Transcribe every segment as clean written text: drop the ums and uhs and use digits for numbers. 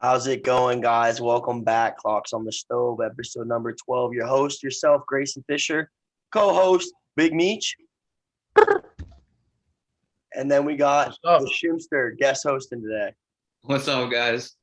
How's it going, guys? Welcome back. Clocks on the Stove, episode number 12. Your host, yourself, Grayson Fisher. Co-host, Big Meech. And then we got the Shimberg guest hosting today. What's up, guys?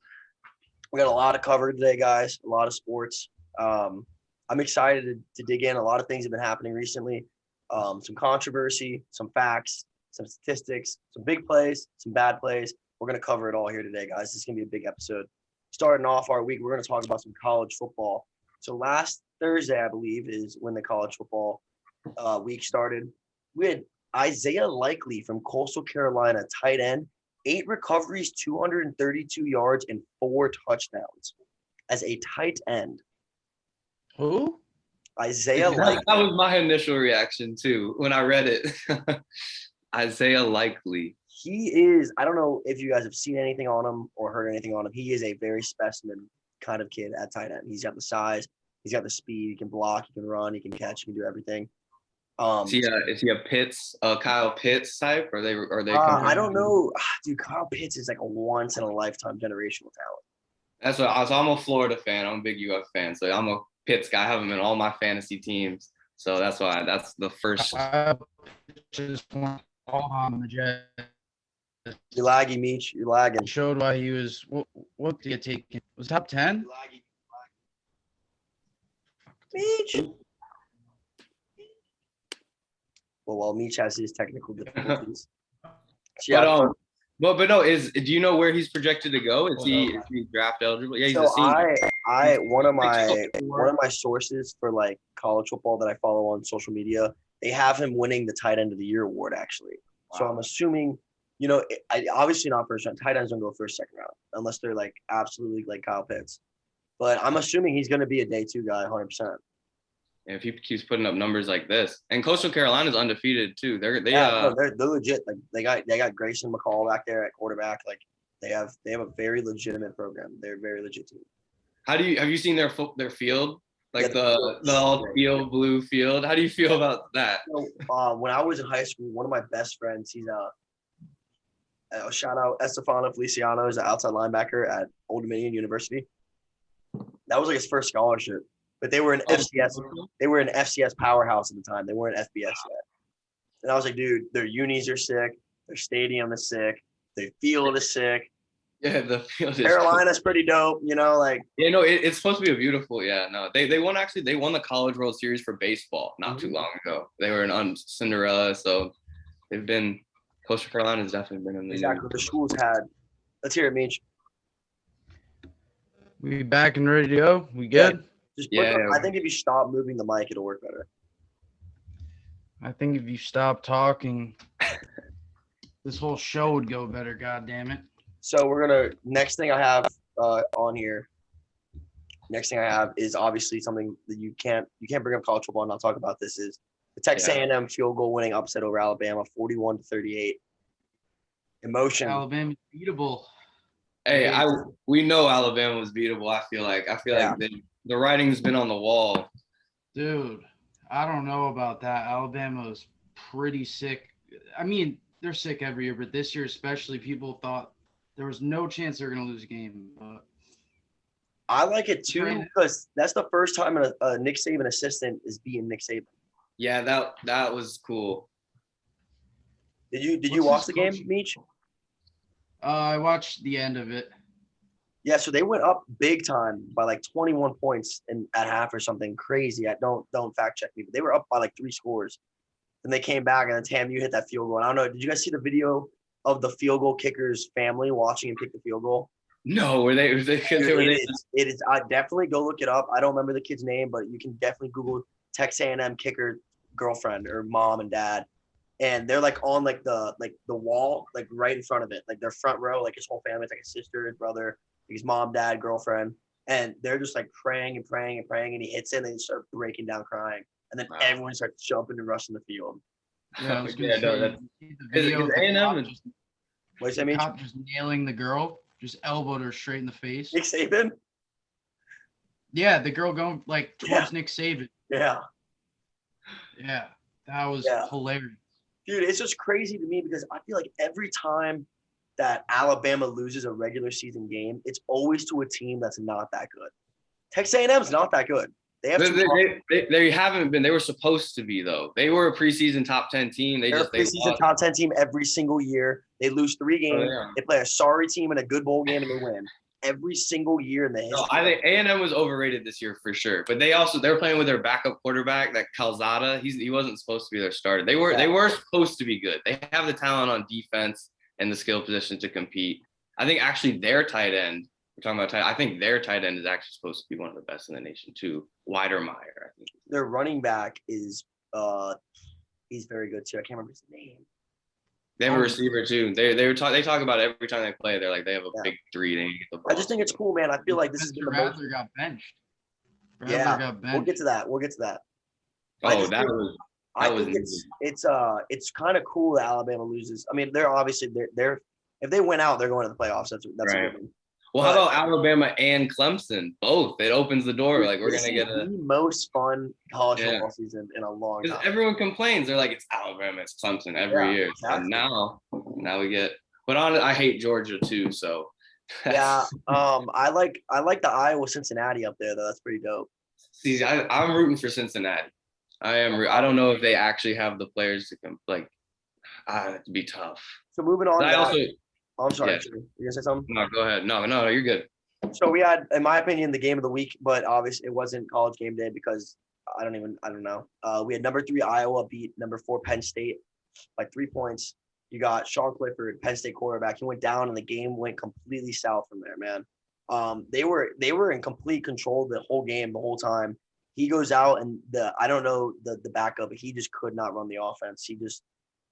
We got a lot to cover today, guys. A lot of sports. I'm excited to dig in. A lot of things have been happening recently. Some controversy, some facts, some statistics, some big plays, some bad plays. We're going to cover it all here today, guys. This is going to be a big episode. Starting off our week, we're going to talk about some college football. So last Thursday, I believe, is when the college football week started. We had Isaiah Likely from Coastal Carolina, tight end, 8 recoveries, 232 yards, and 4 touchdowns as a tight end. Who? Isaiah Likely. That was my initial reaction, too, when I read it. Isaiah Likely. He is, I don't know if you guys have seen anything on him or heard anything on him. He is a very specimen kind of kid at tight end. He's got the size. He's got the speed. He can block. He can run. He can catch. He can do everything. Is he a Pitts, Kyle Pitts type? Or are they? I don't know. Dude, Kyle Pitts is like a once-in-a-lifetime generational talent. That's what I was. I'm a Florida fan. I'm a big UF fan. So I'm a Pitts guy. I have him in all my fantasy teams. So that's why. That's the first. Just want all on the Jets. You're laggy, Meech. You're lagging. Showed why he was. What did he take? Was top 10? Meech. Well, while Meech has his technical difficulties. But no. Do you know where he's projected to go? Is he draft eligible? Yeah, he's so a senior. One of my sources for like college football that I follow on social media, they have him winning the tight end of the year award actually. Wow. So I'm assuming. Obviously not first round. Tight ends don't go first, second round, unless they're like absolutely like Kyle Pitts. But I'm assuming he's going to be a day 2 guy, 100%. And if he keeps putting up numbers like this, and Coastal Carolina's undefeated too. They're legit. Like they got Grayson McCall back there at quarterback. Like they have a very legitimate program. They're a very legit team. Have you seen their field? Like the all field blue field. How do you feel about that? So, when I was in high school, one of my best friends, he's shout out Estefano Feliciano is an outside linebacker at Old Dominion University. That was like his first scholarship, but they were an FCS. They were an FCS powerhouse at the time. They weren't FBS yet. And I was like, dude, their unis are sick. Their stadium is sick. Their field is sick. Yeah, the field is Carolina's cool. Pretty dope. It's supposed to be a beautiful. Yeah, no, they won the College World Series for baseball not too long ago. They were an Cinderella, so they've been. Coastal Carolina has definitely been in the exactly. The schools had. Let's hear it, Meech. We back and ready to go? We good? I think if you stop moving the mic, it'll work better. I think if you stop talking, this whole show would go better. God damn it! So we're gonna. Next thing I have on here. Next thing I have is obviously something that you can't bring up college football and not talk about. This is. The Texas A&M field goal winning upset over Alabama, 41-38. Emotion. Alabama's beatable. Hey, we know Alabama was beatable. I feel like the writing's been on the wall. Dude, I don't know about that. Alabama's pretty sick. I mean, they're sick every year, but this year especially, people thought there was no chance they were going to lose a game. But I like it too because that's the first time a Nick Saban assistant is being Nick Saban. Yeah, that was cool. Did you watch the game, Meech? I watched the end of it. Yeah, so they went up big time by like 21 points at half or something crazy. Don't fact check me, but they were up by like 3 scores. Then they came back and then TAMU hit that field goal. And I don't know, did you guys see the video of the field goal kicker's family watching him kick the field goal? No, It is. I definitely go look it up. I don't remember the kid's name, but you can definitely Google Texas A&M kicker girlfriend or mom and dad, and they're like on like the wall, like right in front of it, like their front row, like his whole family, like his sister, his brother, his mom, dad, girlfriend, and they're just like praying, and he hits it, and they start breaking down crying, and then everyone starts jumping and rushing the field. Yeah, that's the video. What's that mean? Cop just nailing the girl, just elbowed her straight in the face. Nick Saban. Yeah, the girl going like towards Nick Saban. Yeah. Yeah, that was hilarious. Dude, it's just crazy to me because I feel like every time that Alabama loses a regular season game, it's always to a team that's not that good. Texas A&M's not that good. They have they haven't been. They were supposed to be though. They were a preseason top 10 team. They're a preseason top 10 team every single year. They lose 3 games. They play a sorry team in a good bowl game and they win every single year in the history. No, I think A&M was overrated this year for sure. But they're playing with their backup quarterback, that Calzada. He wasn't supposed to be their starter. They were supposed to be good. They have the talent on defense and the skill position to compete. I think actually their tight end. We're talking about I think their tight end is actually supposed to be one of the best in the nation too. Weidermeyer, I think. Their running back is he's very good too. I can't remember his name. They have a receiver too. They talk about it every time they play. They're like they have a big 3. They get the ball. I just think it's cool, man. I feel like this is the Rattler got benched. We'll get to that. I think it's kind of cool that Alabama loses. I mean, they're obviously they're if they win out, they're going to the playoffs. That's right. Well, how about Alabama and Clemson? Both. It opens the door. Like we're gonna get the most fun college football season in a long time. Everyone complains. They're like, it's Alabama, it's Clemson every year. Exactly. And now we get. But I hate Georgia too. So. Yeah. I like the Iowa Cincinnati up there though. That's pretty dope. See, I'm rooting for Cincinnati. I am. I don't know if they actually have the players to it'd be tough. So moving on. I'm sorry. Yeah. You gonna say something? No, go ahead. No, you're good. So we had, in my opinion, the game of the week, but obviously it wasn't college game day because I don't know. We had number 3 Iowa beat number 4 Penn State by 3 points. You got Sean Clifford, Penn State quarterback. He went down and the game went completely south from there, man. They were in complete control the whole game, the whole time. He goes out and I don't know the backup, but he just could not run the offense.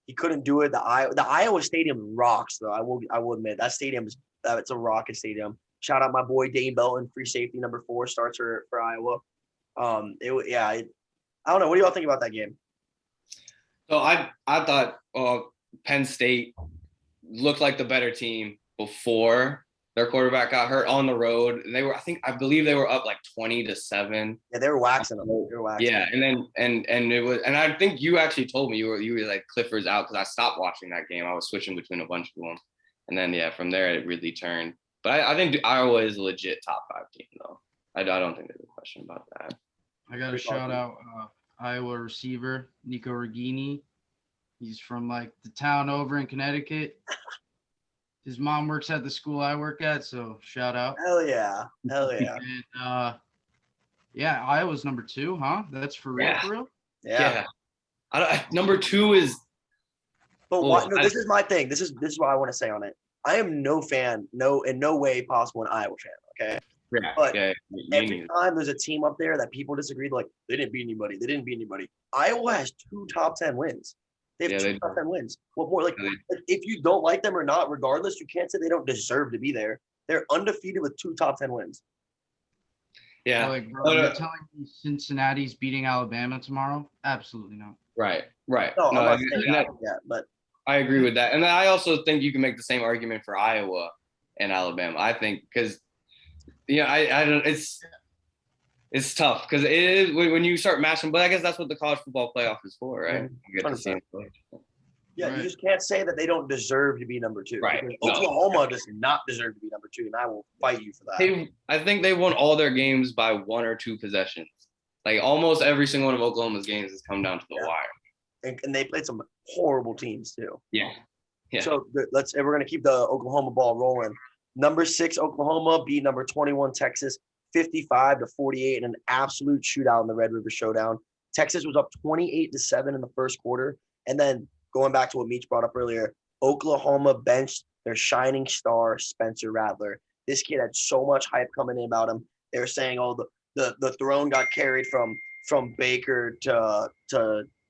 He couldn't do it. The Iowa Stadium rocks, though. I will admit that stadium it's a rocket stadium. Shout out my boy Dane Belton, free safety number 4, starts for Iowa. I don't know. What do y'all think about that game? So I thought Penn State looked like the better team before their quarterback got hurt on the road. And I believe they were up like 20-7. Yeah, they were waxing them. Yeah, and then and it was, and I think you actually told me you were like Clifford's out because I stopped watching that game. I was switching between a bunch of them, and then from there it really turned. But I think Iowa is a legit top 5 team though. I don't think there's a question about that. I got to shout out Iowa receiver Nico Regini. He's from like the town over in Connecticut. His mom works at the school I work at, so shout out. Hell yeah. And Iowa's number 2, huh? That's for real, for real? Yeah. Number 2 is. But this is my thing. This is what I want to say on it. I am no fan, in no way possible an Iowa fan. Okay. Yeah. But every time there's a team up there that people disagree, like they didn't beat anybody. Iowa has 2 top 10 wins. They have 2 top 10 wins. What more? Like, if you don't like them or not, regardless, you can't say they don't deserve to be there. They're undefeated with 2 top 10 wins. Yeah. You're telling me Cincinnati's beating Alabama tomorrow? Absolutely not. Right. No, I'm not saying that yet, but I agree with that. And I also think you can make the same argument for Iowa and Alabama. I think because, I don't. It's tough because it is when you start matching. But I guess that's what the college football playoff is for, right? You get the same play. Yeah, you just can't say that they don't deserve to be number 2. Right. Oklahoma does not deserve to be number 2, and I will fight you for that. I think they won all their games by 1 or 2 possessions. Like almost every single one of Oklahoma's games has come down to the wire. And they played some horrible teams too. Yeah. So we're going to keep the Oklahoma ball rolling. Number 6 Oklahoma beat number 21 Texas 55-48 in an absolute shootout in the Red River Showdown. Texas was up 28-7 in the first quarter, and then going back to what Meech brought up earlier, Oklahoma benched their shining star Spencer Rattler. This kid had so much hype coming in about him. They were saying, the throne got carried from Baker to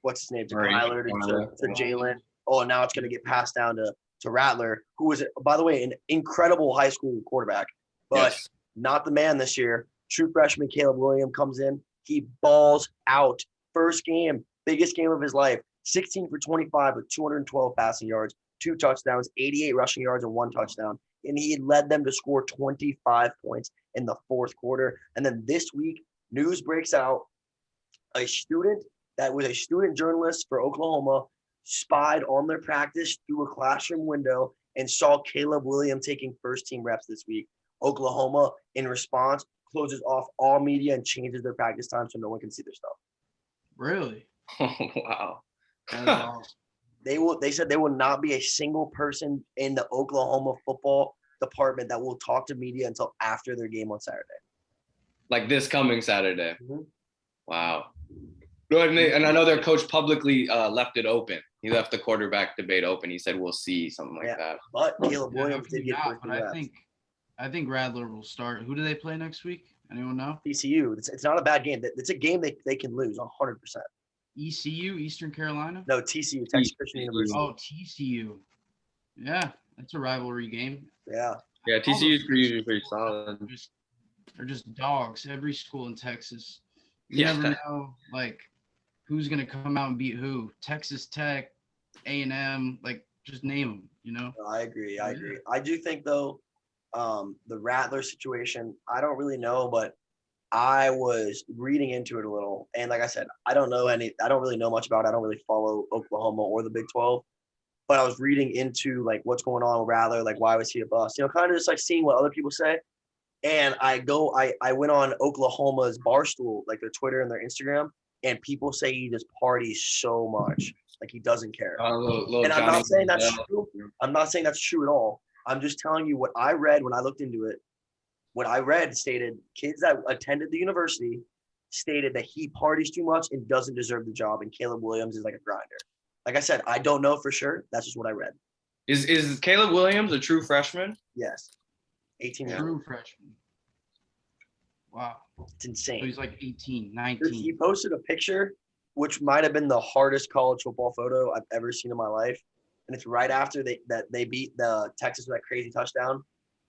what's his name, to Kyler to Jalen. Oh, now it's going to get passed down to Rattler, who was, by the way, an incredible high school quarterback, but not the man this year. True freshman Caleb Williams comes in. He balls out. First game, biggest game of his life. 16 for 25 with 212 passing yards, 2 touchdowns, 88 rushing yards, and 1 touchdown. And he led them to score 25 points in the fourth quarter. And then this week, news breaks out. A student that was a student journalist for Oklahoma spied on their practice through a classroom window and saw Caleb Williams taking first-team reps this week. Oklahoma, in response, closes off all media and changes their practice time so no one can see their stuff. Really? Oh, wow. That's awesome. They said there will not be a single person in the Oklahoma football department that will talk to media until after their game on Saturday. Like this coming Saturday. Mm-hmm. Wow. And I know their coach publicly left it open. He left the quarterback debate open. He said, we'll see, something like that. But Caleb Williams did get not, but I think Rattler will start. Who do they play next week? Anyone know? TCU. It's not a bad game. It's a game they can lose 100%. ECU, Eastern Carolina? No, TCU, Texas Christian University. Oh, TCU. Yeah, that's a rivalry game. Yeah. Yeah, TCU is usually pretty solid. They're just dogs. Every school in Texas. You never know, like, who's going to come out and beat who. Texas Tech, A&M, like, just name them, you know? I agree. I do think, though, the Rattler situation, I don't really know, but I was reading into it a little. And like I said, I don't really know much about it. I don't really follow Oklahoma or the Big 12. But I was reading into, like, what's going on with Rattler, like, why was he a bust? You know, kind of just, like, seeing what other people say. And I went on Oklahoma's Barstool, like, their Twitter and their Instagram, and people say he just parties so much. Like, he doesn't care. And I'm not saying that's true. I'm not saying that's true at all. I'm just telling you what I read when I looked into it. What I read stated kids that attended the university stated that he parties too much and doesn't deserve the job, and Caleb Williams is like a grinder. Like I said, I don't know for sure. That's just what I read. Is Caleb Williams a true freshman? Yes. 18 years old. True freshman. Wow. It's insane. So he's like 18, 19. He posted a picture, which might have been the hardest college football photo I've ever seen in my life. And it's right after they beat the Texas with that crazy touchdown.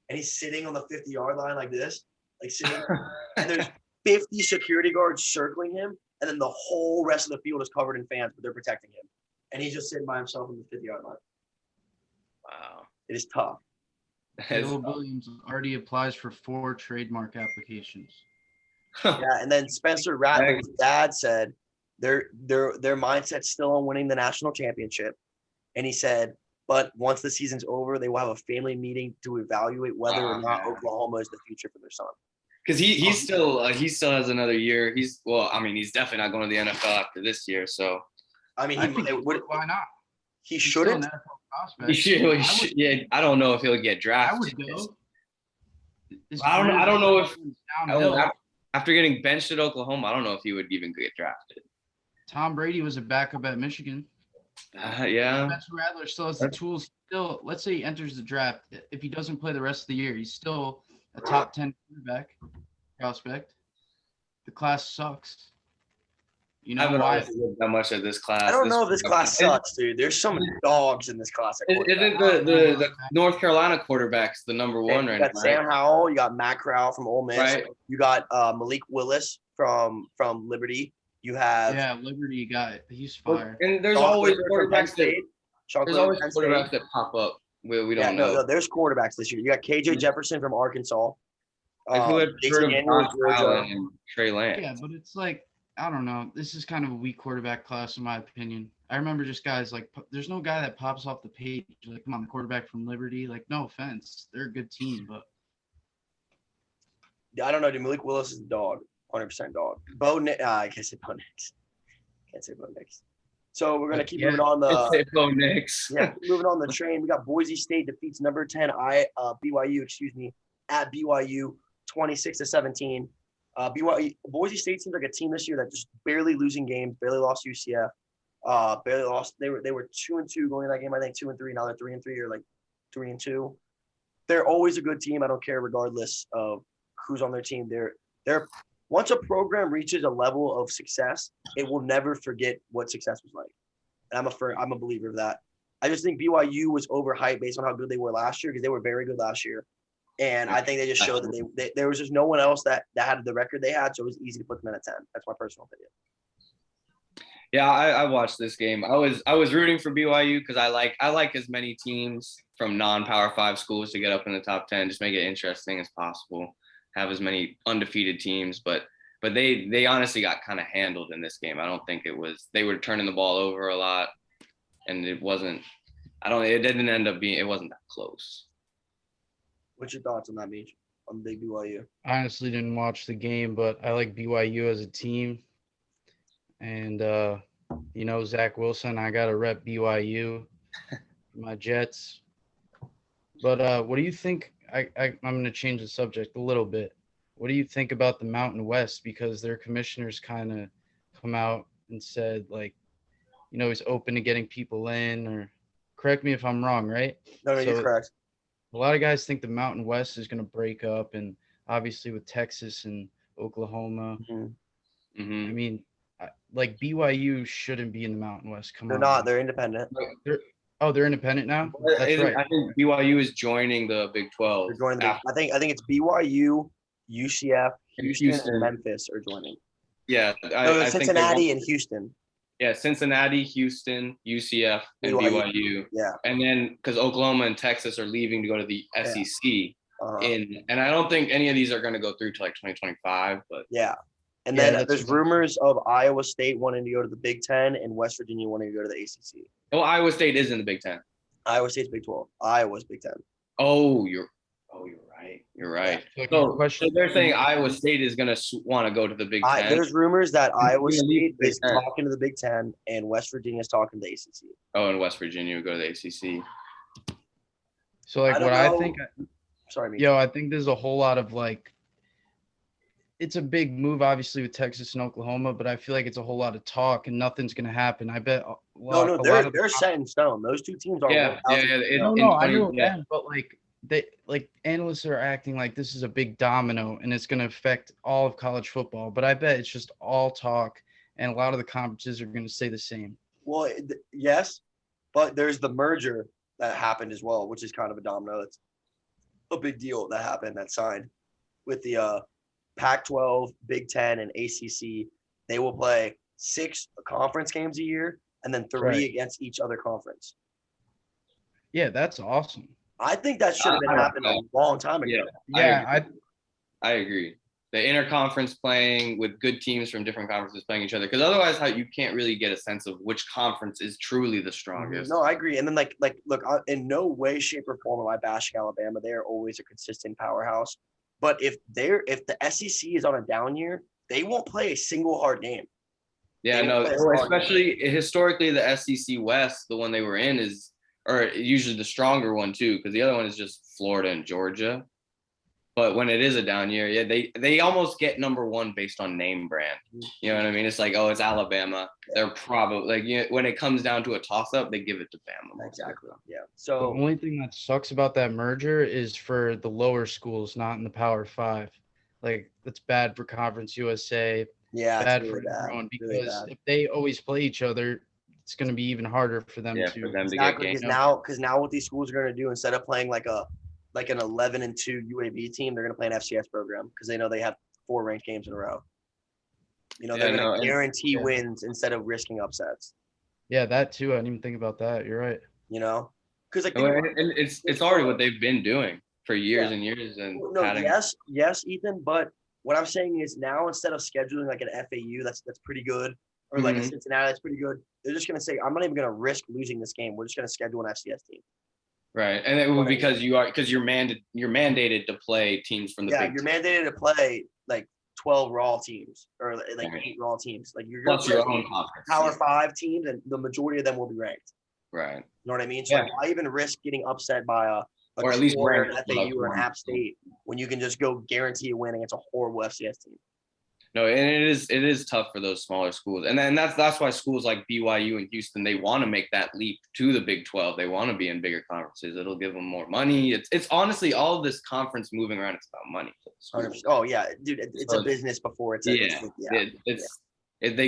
And he's sitting on the 50-yard line like this, like sitting. And there's 50 security guards circling him. And then the whole rest of the field is covered in fans, but they're protecting him. And he's just sitting by himself on the 50-yard line. Wow. It is tough. Caleb Williams already applies for 4 trademark applications. Yeah, and then Spencer Rattler's dad said their mindset's still on winning the national championship. And he said, but once the season's over, they will have a family meeting to evaluate whether or not Oklahoma is the future for their son. Because he still has another year. He's definitely not going to the NFL after this year. So I mean, why not? He shouldn't. He should. Yeah, I don't know if he'll get drafted. I would go. I don't know if after getting benched at Oklahoma, I don't know if he would even get drafted. Tom Brady was a backup at Michigan. Yeah. Spencer Rattler still has the tools. Still, let's say he enters the draft. If he doesn't play the rest of the year, he's still a top 10 quarterback prospect. The class sucks. You know, I haven't honestly looked that much at this class. I don't know if this class sucks, dude. There's some dogs in this class. Isn't the North Carolina quarterbacks the number one right now? You got Sam Howell. You got Matt Corral from Ole Miss. Right. You got Malik Willis from Liberty. You have Liberty guy. He's fire. And there's always quarterbacks that pop up. We don't know. No, there's quarterbacks this year. You got KJ Jefferson from Arkansas. Who had heard of Josh Allen and Trey Lance? Yeah, but it's like, I don't know. This is kind of a weak quarterback class, in my opinion. I remember just guys like, there's no guy that pops off the page. Like, come on, the quarterback from Liberty. Like, no offense. They're a good team, but. I don't know, dude. Malik Willis is a dog. 100% dog. I can't say Bo Nix. Can't say Bo Nix. So we're going to keep moving on the – Bo Nix. Yeah, moving on the train. We got Boise State defeats number 10 BYU, at BYU 26-17. Boise State seems like a team this year that just barely losing games, barely lost UCF, barely lost. They were 2-2 going in that game. I think 2-3. Now they're 3-3 or like 3-2. They're always a good team. I don't care regardless of who's on their team. They're once a program reaches a level of success, it will never forget what success was like. And I'm a believer of that. I just think BYU was overhyped based on how good they were last year because they were very good last year. And I think they just showed that there was just no one else that had the record they had, so it was easy to put them in at 10. That's my personal opinion. Yeah, I watched this game. I was rooting for BYU because I like as many teams from non-Power 5 schools to get up in the top 10, just make it interesting as possible. Have as many undefeated teams, but they honestly got kind of handled in this game. I don't think they were turning the ball over a lot, and it wasn't It didn't end up being. It wasn't that close. What's your thoughts on that, Meech? On big BYU? I honestly didn't watch the game, but I like BYU as a team. And, Zach Wilson, I got to rep BYU, my Jets. But what do you think? I'm going to change the subject a little bit. What do you think about the Mountain West? Because their commissioners kind of come out and said, like, he's open to getting people in, or correct me if I'm wrong, right? No, you're correct. A lot of guys think the Mountain West is going to break up, and obviously with Texas and Oklahoma. Mm-hmm. Mm-hmm. I mean, like BYU shouldn't be in the Mountain West. They're not. They're independent. They're independent now. That's right. I think BYU is joining the Big 12. They're joining. I think it's BYU, UCF, Houston, and Memphis are joining. Yeah, Cincinnati and Houston. Yeah, Cincinnati, Houston, UCF, and BYU. Yeah, and then because Oklahoma and Texas are leaving to go to the SEC, and I don't think any of these are going to go through to like 2025. But yeah. And then there's rumors of Iowa State wanting to go to the Big Ten and West Virginia wanting to go to the ACC. Well, Iowa State is in the Big Ten. Iowa State's Big 12. Iowa's Big 10. You're right. You're right. Yeah. So they're saying Iowa State is going to want to go to the Big Ten. There's rumors that Iowa State is talking to the Big Ten and West Virginia is talking to the ACC. Oh, and West Virginia would go to the ACC. So I think. Sorry, Meech. I think there's a whole lot of it's a big move, obviously, with Texas and Oklahoma, but I feel like it's a whole lot of talk and nothing's going to happen. I bet. They're set in stone. Those two teams are. Yeah. I know that, but analysts are acting like this is a big domino and it's going to affect all of college football. But I bet it's just all talk, and a lot of the conferences are going to say the same. Well, yes, but there's the merger that happened as well, which is kind of a domino. It's a big deal that happened, that signed with the Pac-12, Big Ten, and ACC. They will play 6 conference games a year and then 3 against each other conference. Yeah, that's awesome. I think that should have been happening a long time ago. Yeah, I agree. The interconference playing with good teams from different conferences playing each other, because otherwise, you can't really get a sense of which conference is truly the strongest. No, I agree. And then look, in no way, shape, or form am I bashing Alabama. They are always a consistent powerhouse. But if the SEC is on a down year, they won't play a single hard game. Yeah, especially historically, the SEC West, the one they were in or usually the stronger one too, because the other one is just Florida and Georgia. But when it is a down year, they almost get number one based on name brand. You know what I mean? It's like, it's Alabama. They're probably when it comes down to a toss up, they give it to Bama. Exactly. Yeah. So the only thing that sucks about that merger is for the lower schools, not in the Power 5. That's bad for Conference USA. Yeah, bad really for everyone, because really bad. If they always play each other, it's going to be even harder for them to. Exactly, because now what these schools are going to do, instead of playing like an 11-2 UAB team, they're going to play an FCS program because they know they have 4 ranked games in a row. They're going to guarantee wins instead of risking upsets. Yeah, that too. I didn't even think about that. You're right. Because it's already what they've been doing for years and years. And yes, Ethan. But what I'm saying is now, instead of scheduling like an FAU that's pretty good, or like a Cincinnati that's pretty good, they're just going to say, I'm not even going to risk losing this game. We're just going to schedule an FCS team. Right, and it will because you're mandated to play teams from the Big you're mandated to play like 12 raw teams or like 8 raw teams. Like you're going to your own conference. Power 5 teams, and the majority of them will be ranked. Right. You know what I mean? So why even risk getting upset by a or at least an FAU or an App State when you can just go guarantee a win against a horrible FCS team? No, and it is tough for those smaller schools, and then that's why schools like BYU and Houston, they want to make that leap to the Big 12. They want to be in bigger conferences. It'll give them more money. It's honestly all of this conference moving around. It's about money. Oh yeah, dude, it's a business before it's they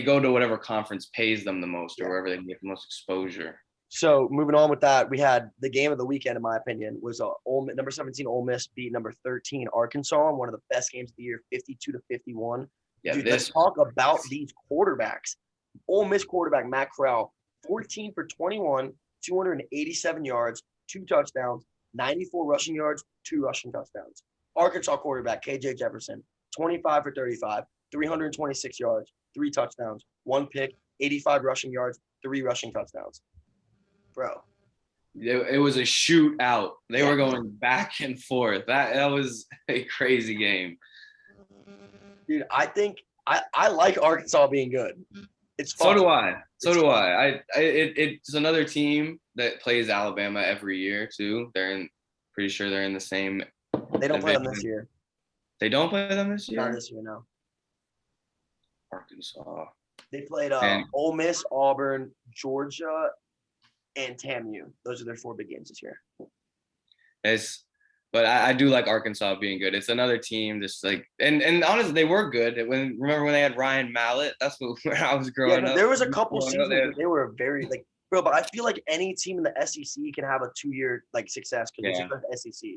go to whatever conference pays them the most or wherever they can get the most exposure. So moving on with that, we had the game of the weekend, in my opinion, was number 17 Ole Miss beat number 13 Arkansas in one of the best games of the year, 52-51. Yeah, dude, let's talk about these quarterbacks. Ole Miss quarterback Matt Corral, 14 for 21, 287 yards, 2 touchdowns, 94 rushing yards, 2 rushing touchdowns. Arkansas quarterback KJ Jefferson, 25 for 35, 326 yards, 3 touchdowns, 1 pick, 85 rushing yards, 3 rushing touchdowns. Bro, It was a shootout. They were going back and forth. That was a crazy game. Dude, I think I like Arkansas being good. It's fun. So do I. It's another team that plays Alabama every year too. Pretty sure they're in the same. They don't play them this year. They don't play them this year? Not this year, no. Arkansas. They played Ole Miss, Auburn, Georgia, and TAMU. Those are their 4 big games this year. But I do like Arkansas being good. It's another team just like and honestly they were good. Remember when they had Ryan Mallett? That's when I was growing up. There was a couple seasons where they were very like bro, but I feel like any team in the SEC can have a 2-year like success because it's the SEC.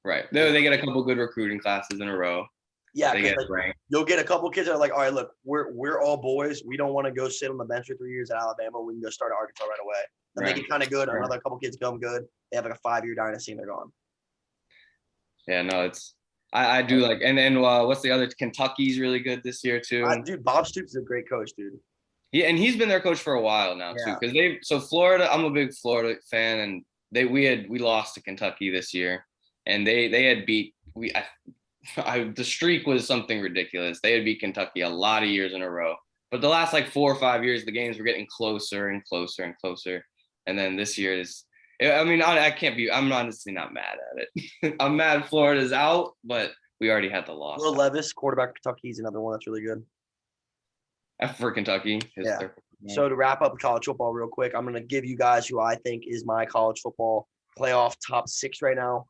Right. They get a couple good recruiting classes in a row. Yeah, you'll get a couple kids that are like, all right, look, we're all boys. We don't want to go sit on the bench for 3 years at Alabama. We can go start at Arkansas right away. And they get kind of good. Right. Another couple kids come good. They have like a 5-year dynasty and they're gone. Yeah, no, I do like, and then what's the other? Kentucky's really good this year too. Dude, Bob Stoops is a great coach, dude. He's been their coach for a while now too. Because Florida, I'm a big Florida fan, and we lost to Kentucky this year, and they had beat the streak was something ridiculous. They had beat Kentucky a lot of years in a row, but the last like 4 or 5 years, the games were getting closer and closer and closer, and then this year is. I mean, I'm honestly not mad at it. I'm mad Florida's out, but we already had the loss. Will Levis, quarterback of Kentucky, is another one that's really good. For Kentucky. So to wrap up college football real quick, I'm going to give you guys who I think is my college football playoff top 6 right now.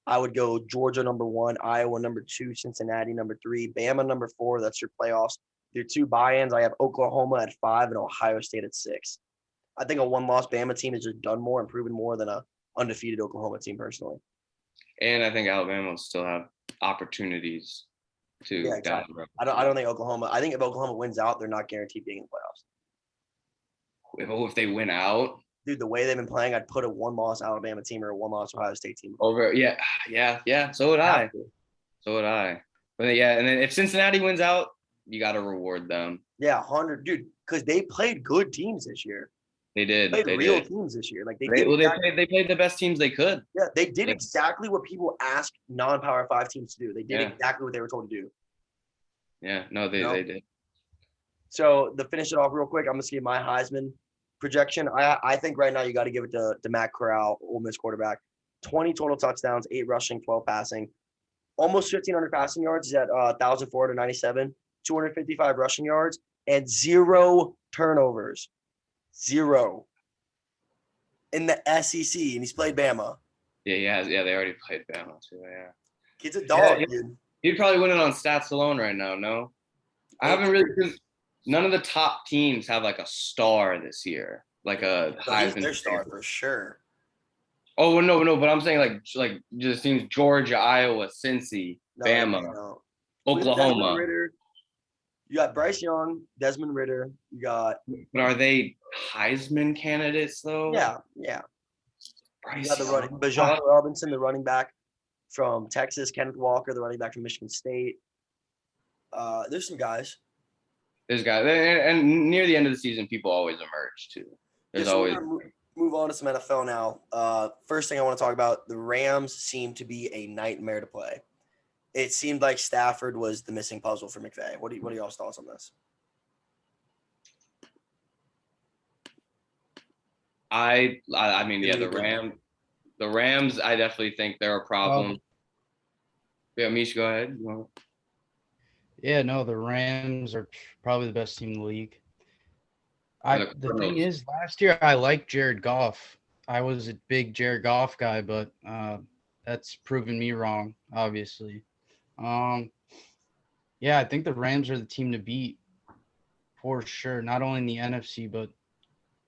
I would go Georgia number 1, Iowa number 2, Cincinnati number 3, Bama number 4. That's your playoffs. Your 2 buy-ins, I have Oklahoma at 5 and Ohio State at 6. I think a 1-loss Bama team has just done more and proven more than a undefeated Oklahoma team personally. And I think Alabama will still have opportunities to. Yeah, exactly. I don't think Oklahoma. I think if Oklahoma wins out, they're not guaranteed being in the playoffs. If they win out, dude, the way they've been playing, I'd put a 1-loss Alabama team or a 1-loss Ohio State team over. Yeah. So would I. But yeah, and then if Cincinnati wins out, you got to reward them. Yeah, 100, dude, because they played good teams this year. They did. They played real teams this year. Like they played the best teams they could. Yeah, they did exactly what people ask non-Power 5 teams to do. They did exactly what they were told to do. Yeah, no, they did. So to finish it off real quick, I'm gonna give my Heisman projection. I think right now you got to give it to Matt Corral, Ole Miss quarterback. 20 total touchdowns, 8 rushing, 12 passing, almost 1,500 passing yards. He's at 1,497, 255 rushing yards, and 0 turnovers. 0 in the SEC, and he's played Bama. Yeah, he has. Yeah, they already played Bama too. Yeah, kid's a dog, dude. He'd probably win it on stats alone right now. No, I haven't really. None of the top teams have like a star this year, like a Heisman. Their star for sure. Oh no! But I'm saying like just teams: Georgia, Iowa, Cincy, Bama, Oklahoma. You got Bryce Young, Desmond Ridder. You got. But are they Heisman candidates though? Yeah. You got the Bijan Robinson, the running back from Texas. Kenneth Walker, the running back from Michigan State. There's some guys. There's guys, and near the end of the season, people always emerge too. There's always. Move on to some NFL now. First thing I want to talk about: the Rams seem to be a nightmare to play. It seemed like Stafford was the missing puzzle for McVay. What are y'all's thoughts on this? I mean, yeah, the Rams. I definitely think they're a problem. Yeah, Meech, go ahead. Yeah, no, the Rams are probably the best team in the league. The thing is, last year I liked Jared Goff. I was a big Jared Goff guy, but that's proven me wrong, obviously. Yeah, I think the Rams are the team to beat for sure. Not only in the NFC, but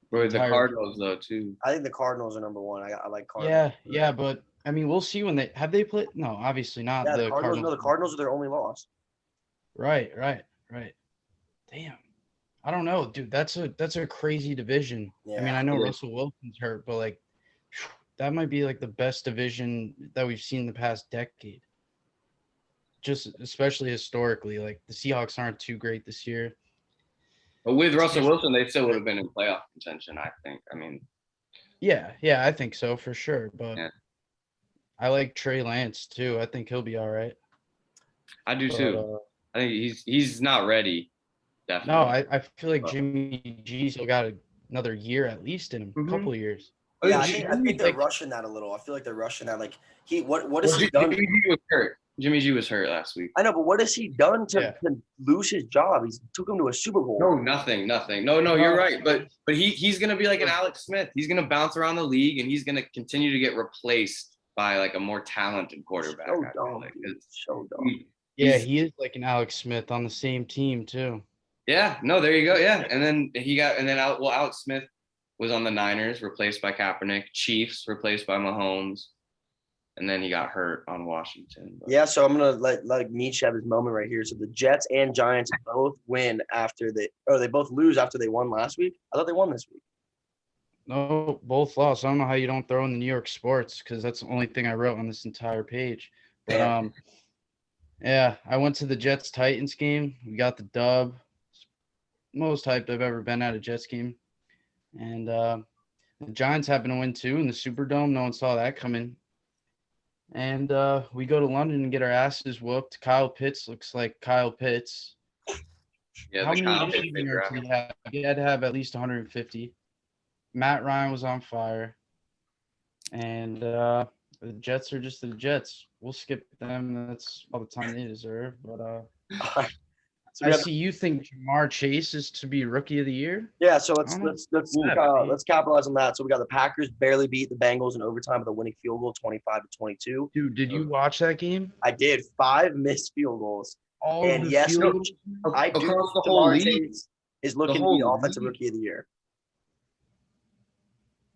the Cardinals though too. I think the Cardinals are number 1. I like Cardinals. Yeah, but I mean, we'll see when they played. No, obviously not. Yeah, the Cardinals. No, the Cardinals are their only loss. Right. Damn, I don't know, dude. That's a crazy division. Yeah, I mean, I know Russell Wilson's hurt, but like, that might be like the best division that we've seen in the past decade. Just especially historically, like the Seahawks aren't too great this year. But with Russell Wilson, they still would have been in playoff contention, I think. I mean, Yeah, I think so for sure. But Yeah. I like Trey Lance too. I think he'll be all right. I do But too. I think he's not ready. no, Definitely. I feel like But, Jimmy G still got another year at least in him, a mhm. couple of years. Oh, Yeah, I think they're Like, rushing that a little. I feel like they're rushing that. Like what has well, he done? Jimmy G was hurt. Jimmy G was hurt last week. I know, but what has he done yeah, to lose his job? He took him to a Super Bowl. No, nothing. No, you're No. right. But he's gonna be like an Alex Smith. He's gonna bounce around the league and he's gonna continue to get replaced by like a more talented quarterback. So I feel dumb, like. dude. So dumb. yeah, He's he is like an Alex Smith on the same team too. Yeah, no, there you go. Yeah. And then Alex Smith was on the Niners, replaced by Kaepernick, Chiefs, replaced by Mahomes, and then he got hurt on Washington. But. Yeah, so I'm gonna let Meech have his moment right here. So the Jets and Giants both win they both lose after they won last week. I thought they won this week. No, both lost. I don't know how you don't throw in the New York sports because that's the only thing I wrote on this entire page. But Damn. yeah, I went to the Jets Titans game. We got the dub. Most hyped I've ever been at a Jets game. And the Giants happen to win too in the Superdome. No one saw that coming. And we go to London and get our asses whooped. Kyle Pitts looks like Kyle Pitts. Yeah, How the many Kyle Pitts receiving big yards draft. did he have? He had to have at least 150. Matt Ryan was on fire. And the Jets are just the Jets. We'll skip them. That's all the time they deserve. But So we I have, see you think Jamar Chase is to be Rookie of the Year. yeah, so I don't know. let's capitalize on that. So we got the Packers barely beat the Bengals in overtime with a winning field goal, 25-22. Dude, did you watch that game? I did 5 missed field goals. All And the yes, field no, goals? I do Across the think whole Jamar league. Chase is looking to whole be the offensive league. rookie of the year.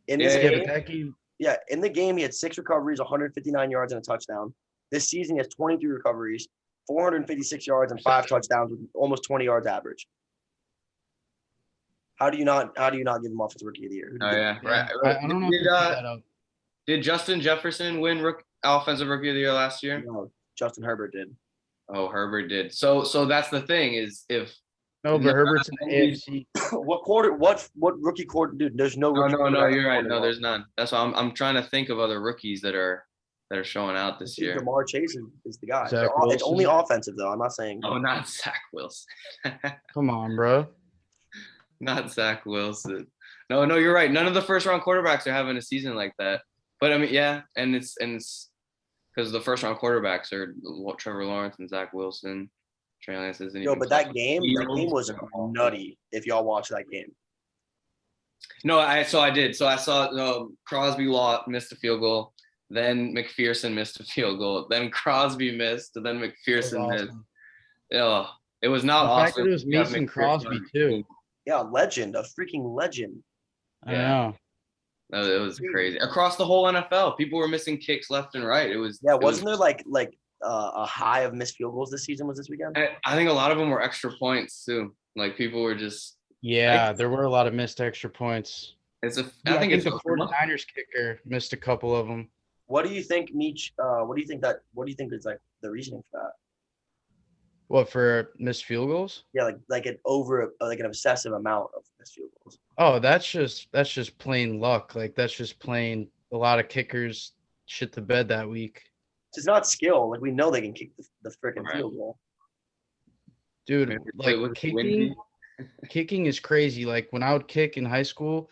In Yeah, this Yeah, game, but that game. yeah, in the game, he had 6 recoveries, 159 yards, and a touchdown. This season, he has 23 recoveries, 456 yards, and 5 touchdowns with almost 20 yards average. How do you not give him offensive rookie of the year? Oh yeah, Yeah, right. I don't know if you put that up. Did Justin Jefferson win offensive rookie of the year last year? No, Justin Herbert did. Oh, Herbert did. So that's the thing is if No, but Herbert's in the AFC. What rookie quarter? Dude, there's no. no, rookie quarterback you're right. No, anymore. there's none. That's why I'm trying to think of other rookies that are showing out I this think year. Jamar Chase is the guy. Zach It's only Wilson. offensive though. I'm not saying. Oh, not Zach Wilson. Come on, bro. Not Zach Wilson. No, you're right. None of the first round quarterbacks are having a season like that. But I mean, yeah, and it's because the first round quarterbacks are Trevor Lawrence and Zach Wilson. Trey Lance isn't Yo, even but close. that game was nutty. If y'all watch that game. No, I did. So I saw Crosby missed a field goal. Then McPherson missed a field goal. Then Crosby missed. And then McPherson missed. Awesome. Oh, it was not The awesome. fact that it was You have Mason McPherson Crosby on too. your team. Yeah, legend, a freaking legend. I Yeah. know. No, it was crazy across the whole NFL. People were missing kicks left and right. It was Wasn't there like a high of missed field goals this season? Was this weekend? I think a lot of them were extra points too. Like people were just. Yeah, there were a lot of missed extra points. I I think think it's the 49ers kicker missed a couple of them. What do you think, Meech? What do you think is like the reasoning for that? What, for missed field goals? Yeah, like an obsessive amount of missed field goals. Oh, that's just plain luck. Like that's just plain a lot of kickers shit the bed that week. It's not skill. Like we know they can kick the freaking Right. field goal. Dude, Maybe it like was windy. kicking is crazy. Like when I would kick in high school,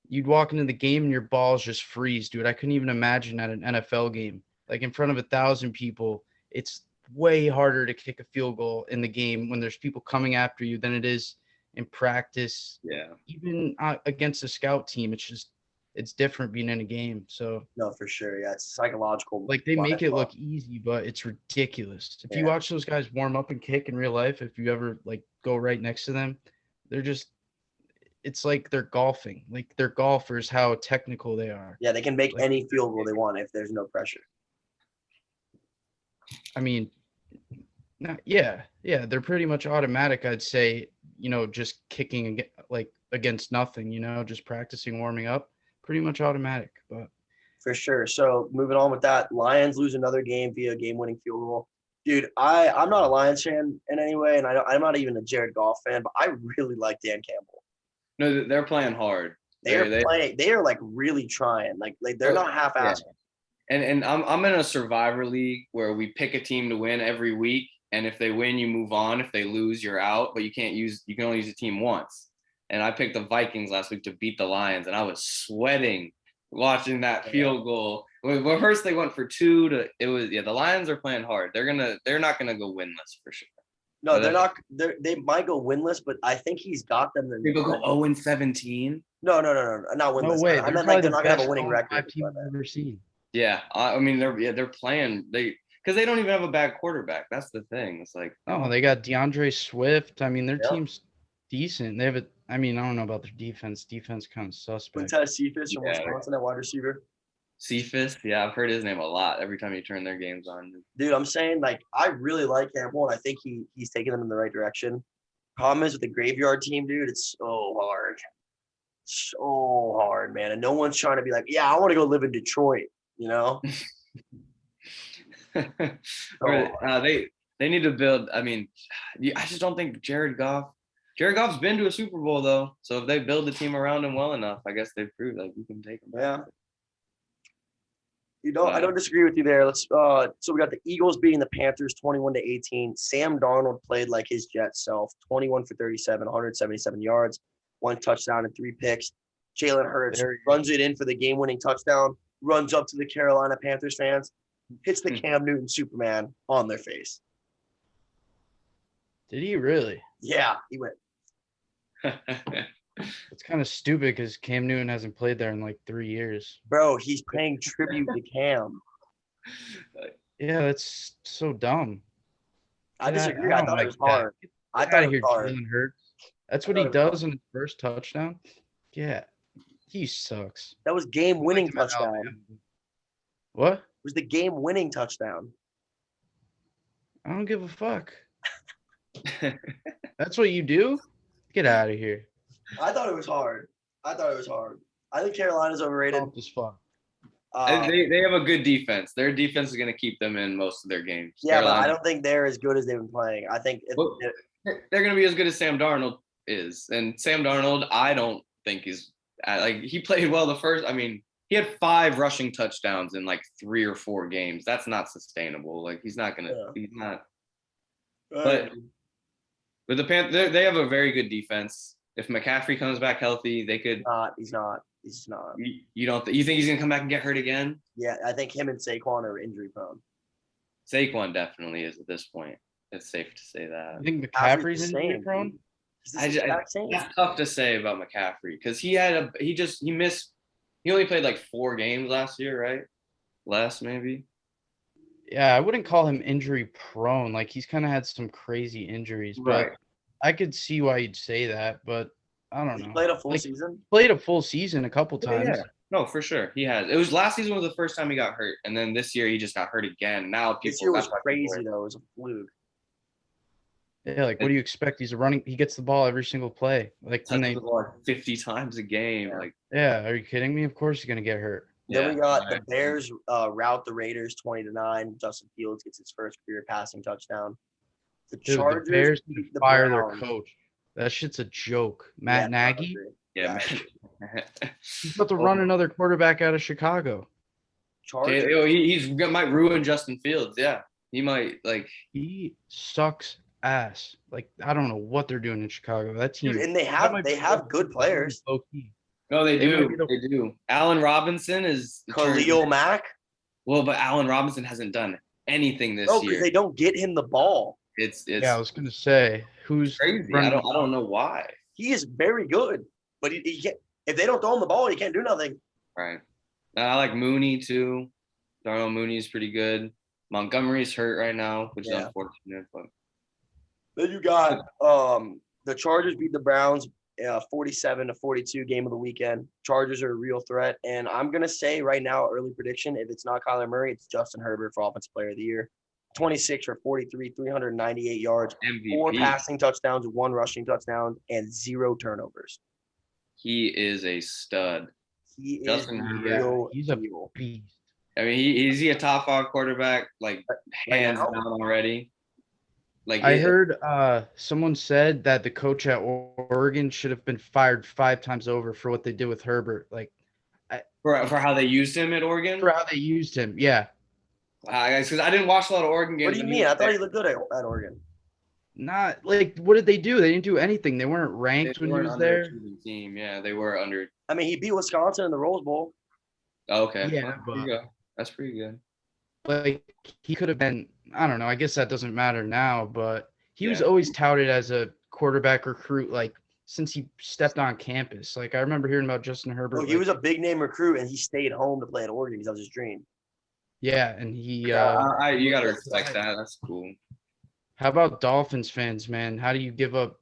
you'd walk into the game and your balls just freeze, dude. I couldn't even imagine at an NFL game. Like in front of 1,000 people, it's way harder to kick a field goal in the game when there's people coming after you than it is in practice. Yeah. Even against a scout team, it's different being in a game. So No, for sure. Yeah, it's psychological. like they make it look easy, but it's ridiculous. If you Yeah. watch those guys warm up and kick in real life, if you ever like go right next to them, it's like they're golfing. Like they're golfers, how technical they are. Yeah, they can make Like- any field goal they want if there's no pressure. I mean, yeah, they're pretty much automatic. I'd say, just kicking like against nothing, just practicing warming up, pretty much automatic. But For sure. So moving on with that, Lions lose another game via game-winning field goal. Dude, I'm not a Lions fan in any way, and I'm not even a Jared Goff fan, but I really like Dan Campbell. No, they're playing hard. They are playing. They are like really trying. Like they're not half-assed. Yeah. And I'm in a survivor league where we pick a team to win every week, and if they win, you move on. If they lose, you're out. But you can only use a team once. And I picked the Vikings last week to beat the Lions, and I was sweating watching that field goal. Well, first they went for 2 to. It was the Lions are playing hard. They're not gonna go winless for sure. No, they're not. They might go winless, but I think he's got them. They go 0-17. No, not winless. No way. I meant like they're not gonna have a winning record. Team I've ever seen. Yeah, I mean they're playing because they don't even have a bad quarterback. That's the thing. It's like they got DeAndre Swift. I mean, their team's decent. They have I don't know about their defense. Defense kind of suspect. Quintez Cephas from Wisconsin at wide receiver. Cephas, yeah, I've heard his name a lot every time you turn their games on. Dude, I'm saying like I really like Campbell, and I think he's taking them in the right direction. Problem is with the graveyard team, dude, it's so hard, man, and no one's trying to be like, yeah, I want to go live in Detroit, you know. They need to build. I mean, I just don't think Jared Goff's been to a Super Bowl though, so if they build the team around him well enough, I guess they've proved like you can take him. Yeah. I don't disagree with you there. So we got the Eagles beating the Panthers 21-18. Sam Darnold played like his Jet self, 21 for 37, 177 yards, 1 touchdown and 3 picks. Jalen Hurts runs it in for the game-winning touchdown, runs up to the Carolina Panthers fans, hits the Cam Newton Superman on their face. Did he really? Yeah, he went. It's kind of stupid because Cam Newton hasn't played there in like 3 years. Bro, he's paying tribute to Cam. Yeah, that's so dumb. I disagree. I thought it was hard. I thought it was hard. Jalen Hurts. That's what he does in his first touchdown. Yeah, he sucks. That was game-winning touchdown. What? It was the game-winning touchdown. I don't give a fuck. That's what you do? Get out of here. I thought it was hard. I think Carolina's overrated. As fuck. They have a good defense. Their defense is going to keep them in most of their games. Yeah, Carolina, but I don't think they're as good as they've been playing. I think they're going to be as good as Sam Darnold is. And Sam Darnold, I don't think is he played well the first. I mean, he had 5 rushing touchdowns in like 3 or 4 games. That's not sustainable. Like he's not going to. Yeah. He's not. But with the Panthers, they have a very good defense. If McCaffrey comes back healthy, they could. He's not. You don't. You think he's gonna come back and get hurt again? Yeah, I think him and Saquon are injury prone. Saquon definitely is at this point. It's safe to say that. I think McCaffrey's injury prone. That's tough to say about McCaffrey because he missed. He only played like 4 games last year, right? Less maybe. Yeah, I wouldn't call him injury prone. Like he's kind of had some crazy injuries, but I could see why you'd say that. But I don't know. He played a full season. Played a full season a couple times. Yeah. No, for sure he has. It was last season was the first time he got hurt, and then this year he just got hurt again. Now this year was crazy though. It was a fluke. Yeah, like what do you expect? He's running. He gets the ball every single play. Like when they 50 times a game. Yeah. Like are you kidding me? Of course he's gonna get hurt. Then we got the Bears rout the Raiders 20-9. Justin Fields gets his first career passing touchdown. The Chargers the Bears need to fire their coach. That shit's a joke. Matt Nagy. Yeah. He's about to run another quarterback out of Chicago. Chargers. He's might ruin Justin Fields. Yeah, he might He sucks ass. Like I don't know what they're doing in Chicago. That team. Dude, and they have good players. No, they do. They do. Allen Robinson is Khalil Mack. Well, but Allen Robinson hasn't done anything this year. Because they don't get him the ball. It's I was gonna say who's crazy. I don't know why. He is very good, but he can't, if they don't throw him the ball, he can't do nothing. Right. I like Mooney too. Darnell Mooney's pretty good. Montgomery's hurt right now, which is unfortunate. But then you got the Chargers beat the Browns 47-42 game of the weekend. Chargers are a real threat, and I'm gonna say right now, early prediction: if it's not Kyler Murray, it's Justin Herbert for Offensive Player of the Year. 26 for 43, 398 yards, MVP. 4 passing touchdowns, 1 rushing touchdown, and 0 turnovers. He is a stud. He Justin Herbert. He's a beast. I mean, is he a top 5 quarterback? Like hands down already. Like I heard someone said that the coach at Oregon should have been fired 5 times over for what they did with Herbert. Like for how they used him at Oregon. for how they used him. Yeah. Because I didn't watch a lot of Oregon games. What do you when he mean? was I thought there. he looked good at Oregon. Not like what did they do? They didn't do anything. They weren't ranked They when he weren't was under a there. team. Yeah, they were under. I mean, he beat Wisconsin in the Rose Bowl. Okay. Yeah, Well, there you go. That's pretty good. Like he could have been, I don't know, I guess that doesn't matter now, but he was Yeah. always touted as a quarterback recruit like since he stepped on campus. Like I remember hearing about Justin Herbert. Well, he was a big name recruit, and he stayed home to play at Oregon because that was his dream. yeah, and he You gotta respect that. That's cool. how about Dolphins fans, man? How do you give up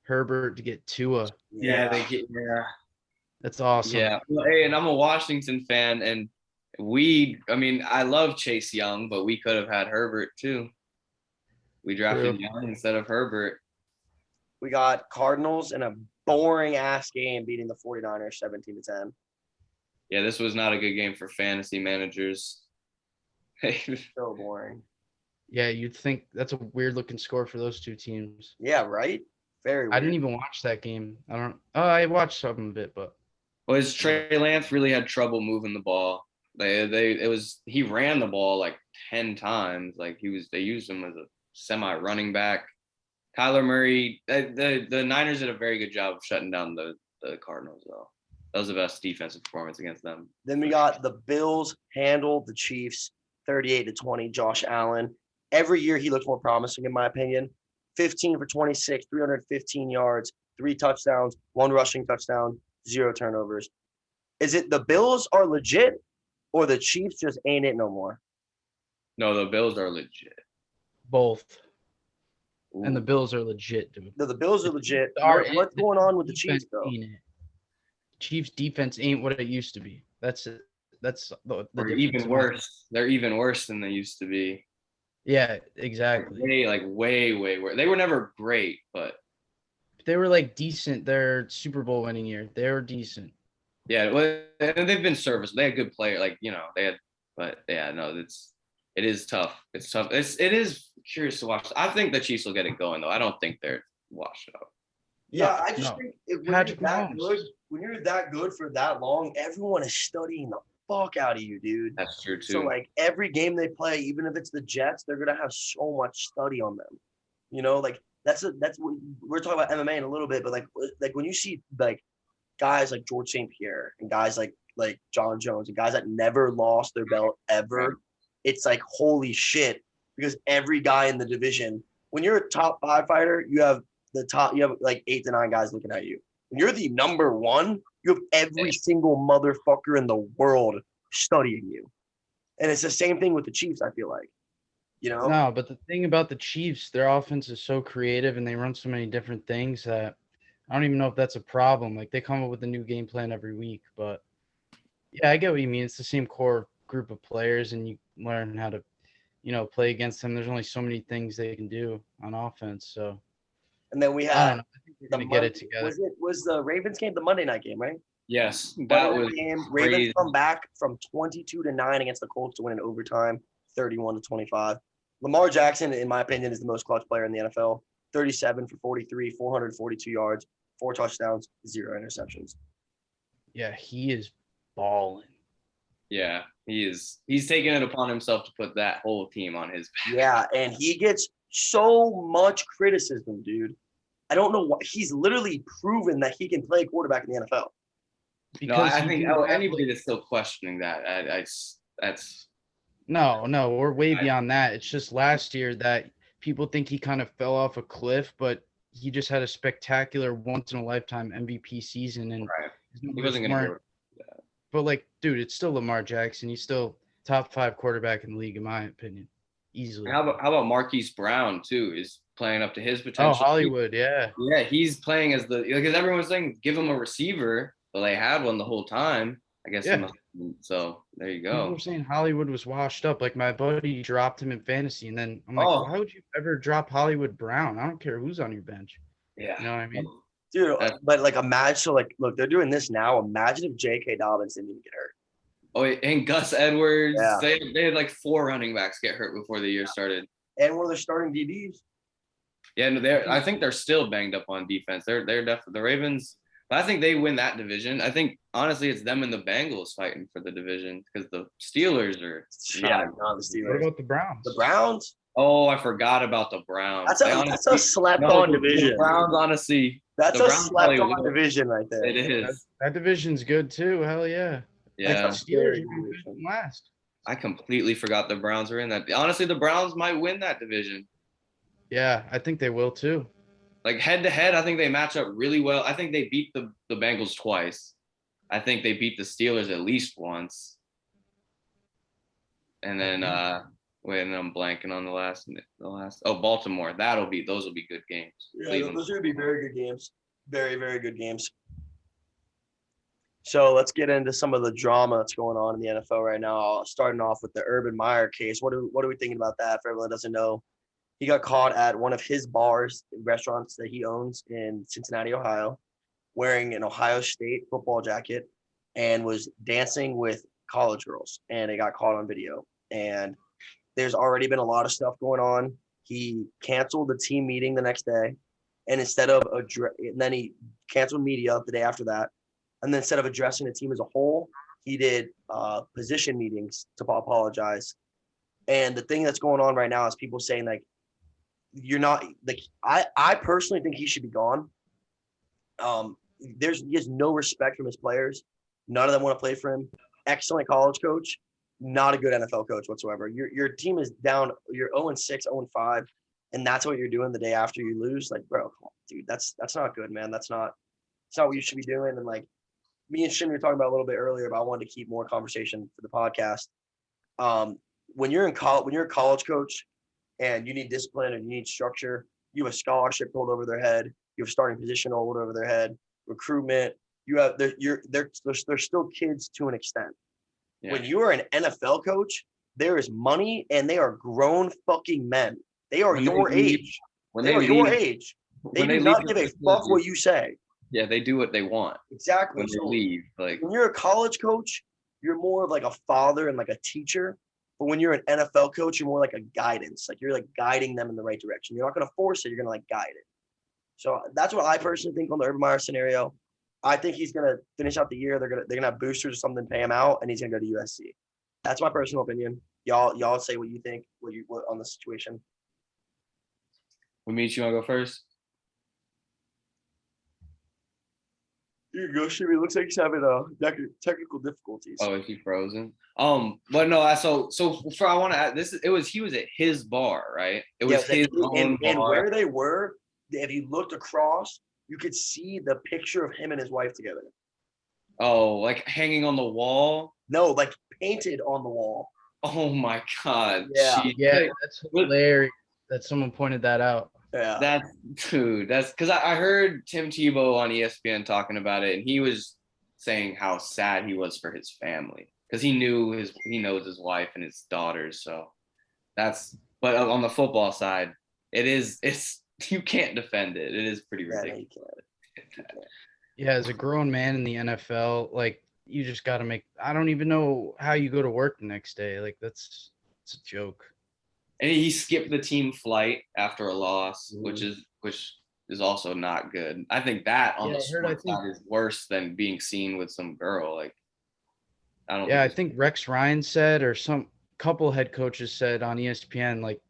Herbert to get Tua? Yeah. That's awesome. Yeah. Well, hey, and I'm a Washington fan, and I love Chase Young, but we could have had Herbert too. We drafted True. Young instead of Herbert. We got Cardinals in a boring ass game beating the 49ers 17-10. Yeah, this was not a good game for fantasy managers. So boring. Yeah, you'd think that's a weird looking score for those two teams. Yeah, right? Very weird. I didn't even watch that game. I watched some of it, but Well, Trey Lance really had trouble moving the ball. He ran the ball like 10 times. Like they used him as a semi running back. Kyler Murray, the Niners did a very good job of shutting down the Cardinals though. That was the best defensive performance against them. Then we got the Bills handled the Chiefs 38-20. Josh Allen. Every year he looks more promising in my opinion. 15 for 26, 315 yards, 3 touchdowns, 1 rushing touchdown, 0 turnovers. Is it the Bills are legit or the Chiefs just ain't it no more? No, the Bills are legit. both. Ooh. And the Bills are legit, dude. No, the Bills are legit. What's going on with the Chiefs, though? Chiefs defense ain't what it used to be. That's it. That's the They're difference. even worse. They're even worse than they used to be. Yeah, exactly. Way worse. They were never great, but They were like decent. Their Super Bowl winning year, they were decent. yeah, well, and they've been serviceable. They had good players, but yeah, no, it is tough. It's tough. It is curious to watch. I think the Chiefs will get it going though. I don't think they're washed out. Yeah, I just think when you're that good for that long, everyone is studying the fuck out of you, dude. That's true too. So like every game they play, even if it's the Jets, they're gonna have so much study on them. You know, like that's we're talking about MMA in a little bit, but like when you see like guys like George St. Pierre and guys like Jon Jones and guys that never lost their belt ever, it's like holy shit. Because every guy in the division, when you're a top 5 fighter, you have like 8 to 9 guys looking at you. When you're the number 1, you have every single motherfucker in the world studying you. And it's the same thing with the Chiefs, I feel like. You know? No, but the thing about the Chiefs, their offense is so creative and they run so many different things that I don't even know if that's a problem. Like they come up with a new game plan every week, but yeah, I get what you mean. It's the same core group of players and you learn how to, play against them. There's only so many things they can do on offense. So, and then we I had don't know. I think they're going to get it together. Was the Ravens game the Monday night game, right? Yes, that was game. Crazy. Ravens come back from 22-9 against the Colts to win in overtime, 31-25. Lamar Jackson, in my opinion, is the most clutch player in the NFL. 37 for 43, 442 yards, 4 touchdowns, 0 interceptions. Yeah, he is balling. Yeah, he is. He's taking it upon himself to put that whole team on his back. Yeah, and he gets so much criticism, dude. I don't know why. He's literally proven that he can play quarterback in the NFL. Because I think anybody that's still questioning that, that's no, we're way beyond that. It's just last year that people think he kind of fell off a cliff, but he just had a spectacular once-in-a-lifetime MVP season, and he wasn't going to do that. But like, dude, it's still Lamar Jackson. He's still top 5 quarterback in the league, in my opinion, easily. How about Marquis Brown too? Is playing up to his potential. Oh, Hollywood, yeah. Yeah, he's playing as because everyone was saying give him a receiver, but they had one the whole time. I guess. Yeah. So there you go. People were saying Hollywood was washed up. Like my buddy dropped him in fantasy, and then I'm like, why would you ever drop Hollywood Brown? I don't care who's on your bench. Yeah. You know what I mean? Dude, but like imagine, so like, look, they're doing this now. Imagine if J.K. Dobbins didn't even get hurt. Oh, and Gus Edwards. Yeah. They had like 4 running backs get hurt before the year started. And one of their starting DBs. Yeah, no, I think they're still banged up on defense. They're definitely the Ravens. But I think they win that division. I think honestly, it's them and the Bengals fighting for the division because the Steelers are not the What Steelers. about the Browns? The Browns. Oh, I forgot about the Browns. That's a slept-on division. The Browns, honestly, That's the a Browns slept-on division right there. It is. That division's good too. Hell yeah. Yeah. Like, the Steelers would be good last. I completely forgot the Browns were in that. Honestly, the Browns might win that division. Yeah, I think they will too. Like head to head, I think they match up really well. I think they beat the Bengals twice. I think they beat the Steelers at least once. And then wait, and I'm blanking on the last. Oh, Baltimore. Those will be good games. Yeah, those are gonna be very good games. Very, very good games. So let's get into some of the drama that's going on in the NFL right now. Starting off with the Urban Meyer case. What are we thinking about that? For everyone that doesn't know, he got caught at one of his bars, restaurants that he owns in Cincinnati, Ohio, wearing an Ohio State football jacket and was dancing with college girls, and it got caught on video. And there's already been a lot of stuff going on. He canceled the team meeting the next day, and then he canceled media the day after that. And then instead of addressing the team as a whole, he did position meetings to apologize. And the thing that's going on right now is people saying, like, you're not like I personally think he should be gone. He has no respect from his players. None of them want to play for him. Excellent college coach, not a good NFL coach whatsoever. Your team is down. You're 0-6, 0-5, and that's what you're doing the day after you lose. Like, bro, come on, dude, that's not good, man. That's not what you should be doing. And like me and Shin were talking about a little bit earlier, but I wanted to keep more conversation for the podcast. When you're a college coach and you need discipline and you need structure, you have a scholarship rolled over their head, you have a starting position rolled over their head, recruitment. They're still kids to an extent. Yeah. When you are an NFL coach, there is money and they are grown fucking men. They are your age. They are your age. They do not give a fuck what you say. Yeah, they do what they want. Exactly. When they leave, like when you're a college coach, you're more of like a father and like a teacher. But when you're an NFL coach, you're more like a guidance. Like you're like guiding them in the right direction. You're not going to force it. You're going to like guide it. So that's what I personally think on the Urban Meyer scenario. I think he's going to finish out the year. They're gonna have boosters or something, pay him out, and he's going to go to USC. That's my personal opinion. Y'all say what you think. What on the situation? Meech, you want to go first? Here you go, Shimmy. Looks like he's having technical difficulties. Oh, is he frozen? But no, I want to add this. He was at his bar, right? It was his own bar. And where they were, if you looked across, you could see the picture of him and his wife together. Oh, like hanging on the wall? No, like painted on the wall. Oh my God. Yeah. Jeez. Yeah, that's hilarious that someone pointed that out. Yeah. That's because I heard Tim Tebow on ESPN talking about it, and he was saying how sad he was for his family because he knows his wife and his daughters. So but on the football side, it's you can't defend it. It is pretty ridiculous. Yeah, as a grown man in the NFL, like you just got to I don't even know how you go to work the next day. Like it's a joke. And he skipped the team flight after a loss, which is also not good. I think that on the sports side is worse than being seen with some girl. Like, I think Rex Ryan said, or some couple head coaches said on ESPN, like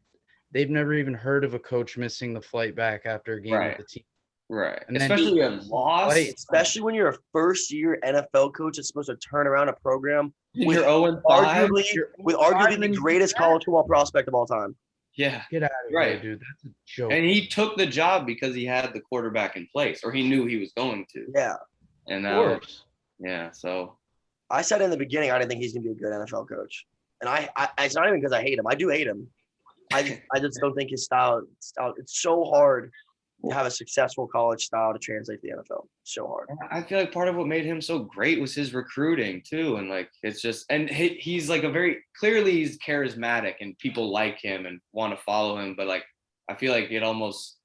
they've never even heard of a coach missing the flight back after a game with the team. Right. And especially a loss. Especially when you're a first-year NFL coach that's supposed to turn around a program with arguably the greatest college football prospect of all time. Yeah. Get out of here, dude. That's a joke. And he took the job because he had the quarterback in place, or he knew he was going to. Yeah. And so I said in the beginning I didn't think he's going to be a good NFL coach. And I it's not even because I hate him. I do hate him. I just don't think his style it's so hard to have a successful college style to translate to the NFL. So hard. I feel like part of what made him so great was his recruiting too. And like, it's just, and he's like clearly he's charismatic and people like him and want to follow him. But like, I feel like it almost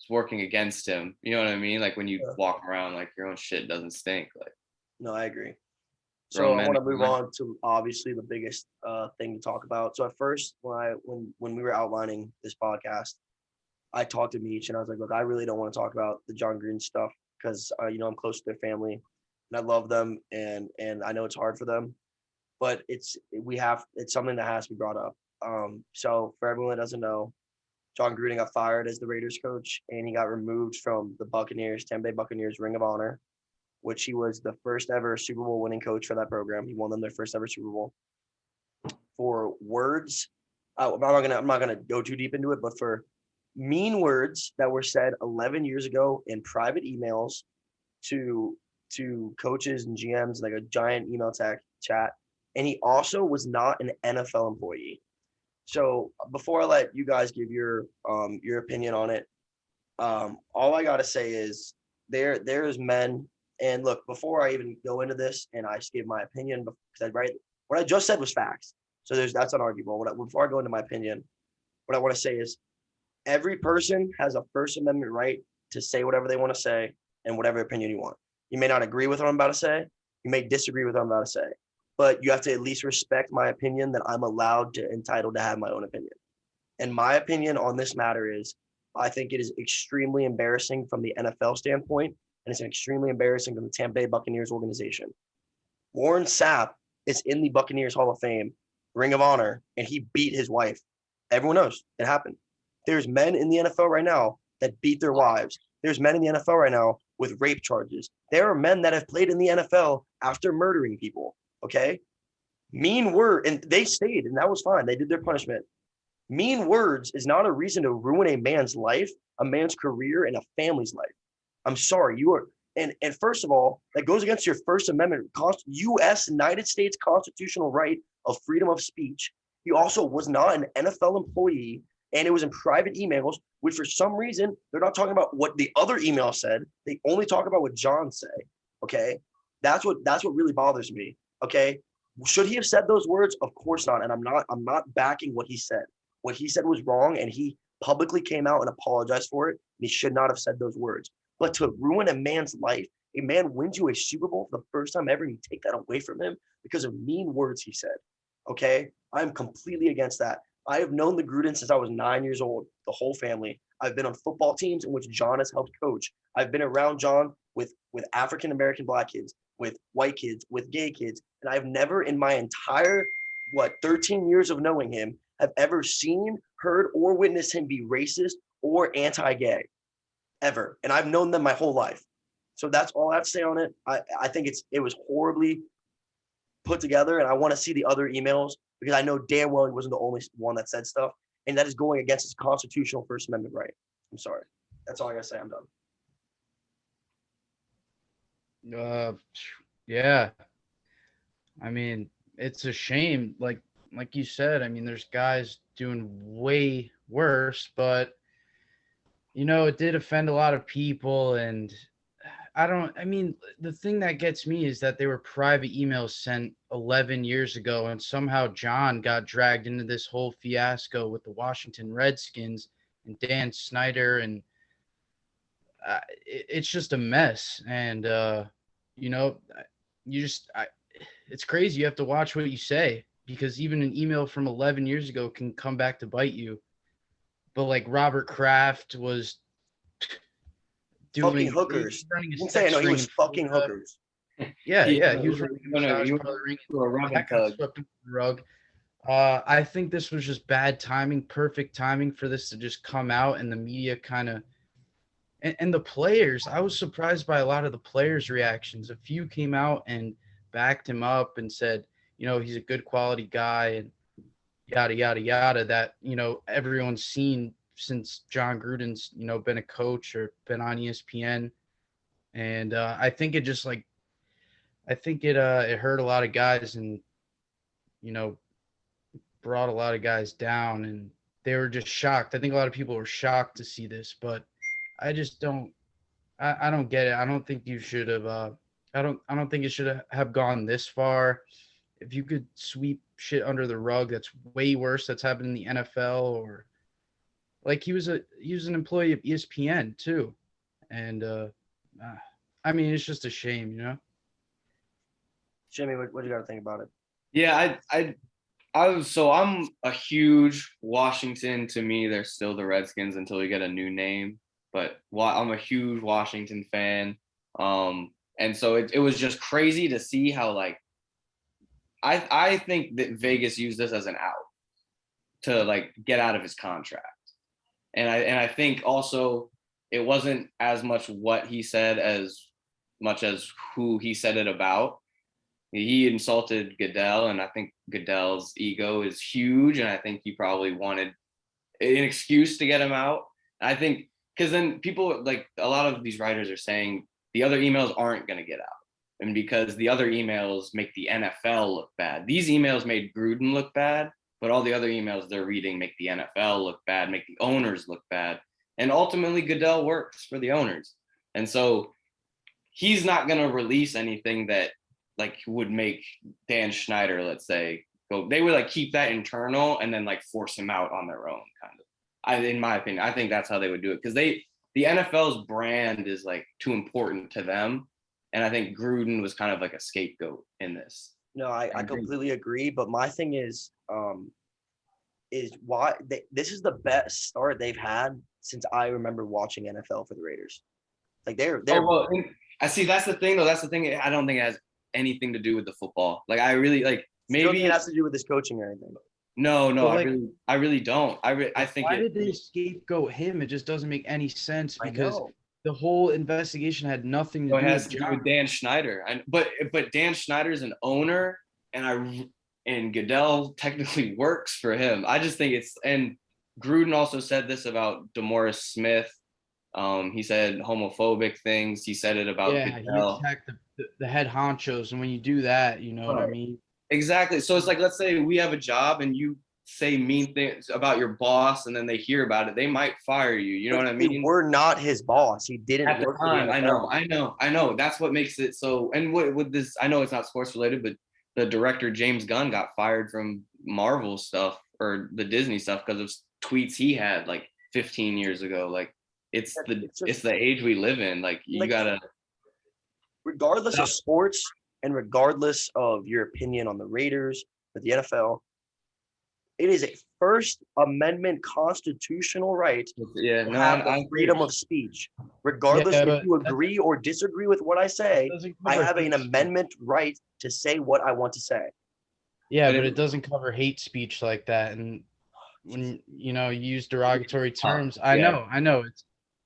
is working against him. You know what I mean? Like when you walk around, like your own shit doesn't stink. Like, no, I agree. So I want to move on to obviously the biggest thing to talk about. So at first, when we were outlining this podcast, I talked to Meech and I was like, look, I really don't want to talk about the Jon Gruden stuff because I'm close to their family and I love them and I know it's hard for them, but it's something that has to be brought up. So for everyone that doesn't know, Jon Gruden got fired as the Raiders coach and he got removed from the Tampa Bay Buccaneers Ring of Honor, which he was the first ever Super Bowl winning coach for that program. He won them their first ever Super Bowl for words. I'm not gonna go too deep into it, but for mean words that were said 11 years ago in private emails to coaches and GMs, like a giant email chat. And he also was not an NFL employee. So before I let you guys give your opinion on it, all I gotta say is there's men. And look, before I even go into this, and I just gave my opinion because what I just said was facts. So that's unarguable. Before I go into my opinion, what I want to say is every person has a First Amendment right to say whatever they want to say and whatever opinion you want. You may not agree with what I'm about to say. You may disagree with what I'm about to say, but you have to at least respect my opinion that I'm entitled to have my own opinion. And my opinion on this matter is I think it is extremely embarrassing from the NFL standpoint, and it's extremely embarrassing from the Tampa Bay Buccaneers organization. Warren Sapp is in the Buccaneers Hall of Fame, Ring of Honor, and he beat his wife. Everyone knows it happened. There's men in the NFL right now that beat their wives. There's men in the NFL right now with rape charges. There are men that have played in the NFL after murdering people, okay? Mean word, and they stayed, and that was fine. They did their punishment. Mean words is not a reason to ruin a man's life, a man's career, and a family's life. I'm sorry, you are. And first of all, that goes against your First Amendment, U.S. United States constitutional right of freedom of speech. He also was not an NFL employee, and it was in private emails, which for some reason, they're not talking about what the other email said. They only talk about what Jon said, okay? That's what really bothers me, okay? Should he have said those words? Of course not, and I'm not backing what he said. What he said was wrong, and he publicly came out and apologized for it, and he should not have said those words. But to ruin a man's life, a man wins you a Super Bowl for the first time ever, and you take that away from him because of mean words he said, okay? I'm completely against that. I have known the Gruden since I was 9 years old, the whole family. I've been on football teams in which Jon has helped coach. I've been around Jon with African-American Black kids, with white kids, with gay kids, and I've never in my entire, 13 years of knowing him, have ever seen, heard, or witnessed him be racist or anti-gay, ever. And I've known them my whole life. So that's all I have to say on it. I think it was horribly put together, and I want to see the other emails because I know damn well he wasn't the only one that said stuff, and that is going against his constitutional First Amendment right. I'm sorry. That's all I gotta say. I'm done. Yeah. I mean, it's a shame. Like you said, I mean, there's guys doing way worse, but it did offend a lot of people. And the thing that gets me is that they were private emails sent 11 years ago, and somehow Jon got dragged into this whole fiasco with the Washington Redskins and Dan Snyder, and it's just a mess. And it's crazy. You have to watch what you say, because even an email from 11 years ago can come back to bite you. But like Robert Kraft was fucking hookers. Running I'm saying he was fucking hookers. Yeah, he was running a rug. I think this was just bad timing, perfect timing for this to just come out, and the media kind of and the players. I was surprised by a lot of the players' reactions. A few came out and backed him up and said, he's a good quality guy and yada yada yada. That everyone's seen since Jon Gruden's been a coach or been on ESPN, and I think it just it hurt a lot of guys and brought a lot of guys down, and they were just shocked. I think a lot of people were shocked to see this, but I just don't. I don't get it. I don't think you should have. I don't think it should have gone this far. If you could sweep shit under the rug, that's way worse. That's happened in the NFL, or like he was an employee of ESPN too, and it's just a shame, Jimmy, what do you got to think about it? Yeah, I'm a huge Washington. To me, they're still the Redskins until we get a new name. But I'm a huge Washington fan. And so it was just crazy to see how like I think that Vegas used this as an out to like get out of his contract. And I think also it wasn't as much what he said as much as who he said it about. He insulted Goodell, and I think Goodell's ego is huge, and I think he probably wanted an excuse to get him out. I think because then people like a lot of these writers are saying the other emails aren't going to get out, and because the other emails make the NFL look bad. These emails made Gruden look bad, but all the other emails they're reading make the NFL look bad, make the owners look bad, and ultimately Goodell works for the owners, and so he's not going to release anything that like would make Dan Schneider, let's say, go. They would like keep that internal and then like force him out on their own, kind of. In my opinion, I think that's how they would do it because the NFL's brand is like too important to them, and I think Gruden was kind of like a scapegoat in this. No, I completely agree. But my thing is why this is the best start they've had since I remember watching NFL for the Raiders. Like they're. Well, I see. That's the thing, though. That's the thing. I don't think it has anything to do with the football. Like I really like maybe it has to do with his coaching or anything. No, like, I really don't. I think. Why did they scapegoat him? It just doesn't make any sense because the whole investigation had nothing to do with Dan Schneider. But Dan Schneider's an owner, and Goodell technically works for him. I just think and Gruden also said this about DeMaurice Smith. He said homophobic things. He said it about Goodell. He attacked the head honchos, and when you do that, you know what I mean? Exactly. So it's like, let's say we have a job and you say mean things about your boss, and then they hear about it, they might fire you. You know what I mean? We're not his boss. He didn't at the time. I know. That's what makes it so. And with this, I know it's not sports related, but the director James Gunn got fired from Marvel stuff or the Disney stuff because of tweets he had like 15 years ago. Like it's the age we live in. Like you gotta. Regardless of sports and regardless of your opinion on the Raiders or the NFL, it is a First Amendment constitutional right to have the freedom of speech. Regardless if you agree or disagree with what I say, I have an amendment right to say what I want to say. Yeah, but it doesn't cover hate speech like that. And when you use derogatory terms, I know.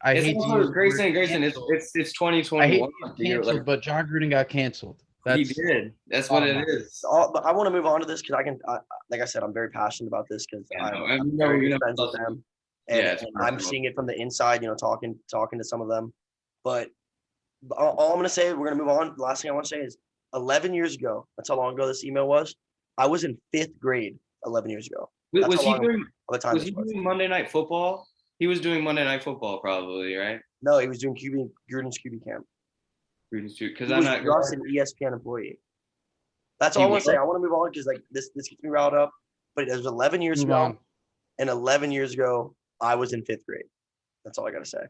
I hate to use Grayson. It's 2021. I hate to get canceled, but Jon Gruden got canceled. He did. That's what it is. But I want to move on to this because like I said, I'm very passionate about this because I'm very good friends with them, and I'm seeing it from the inside. Talking to some of them. But all I'm gonna say, we're gonna move on. The last thing I want to say is, 11 years ago. That's how long ago this email was. I was in 5th grade 11 years ago. Was he doing Monday Night Football? He was doing Monday Night Football, probably, right? No, he was doing Gruden's QB camp. Because I'm not just an ESPN employee. That's all I want to say. I want to move on because like this gets me riled up. But it was 11 years ago, and 11 years ago I was in 5th grade. That's all I got to say.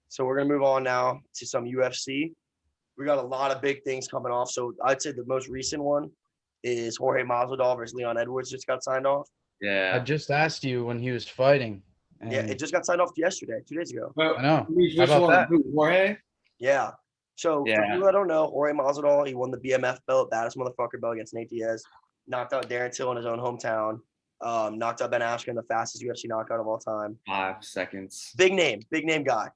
So we're gonna move on now to some UFC. We got a lot of big things coming off. So I'd say the most recent one is Jorge Masvidal versus Leon Edwards just got signed off. Yeah. I just asked you when he was fighting. Yeah, it just got signed off yesterday, 2 days ago. I know. Which one? Jorge? Yeah. So for people that don't know, Jorge Masvidal, he won the BMF belt, baddest motherfucker belt against Nate Diaz. Knocked out Darren Till in his own hometown. Knocked out Ben Askren, the fastest UFC knockout of all time. 5 seconds. Big name guy.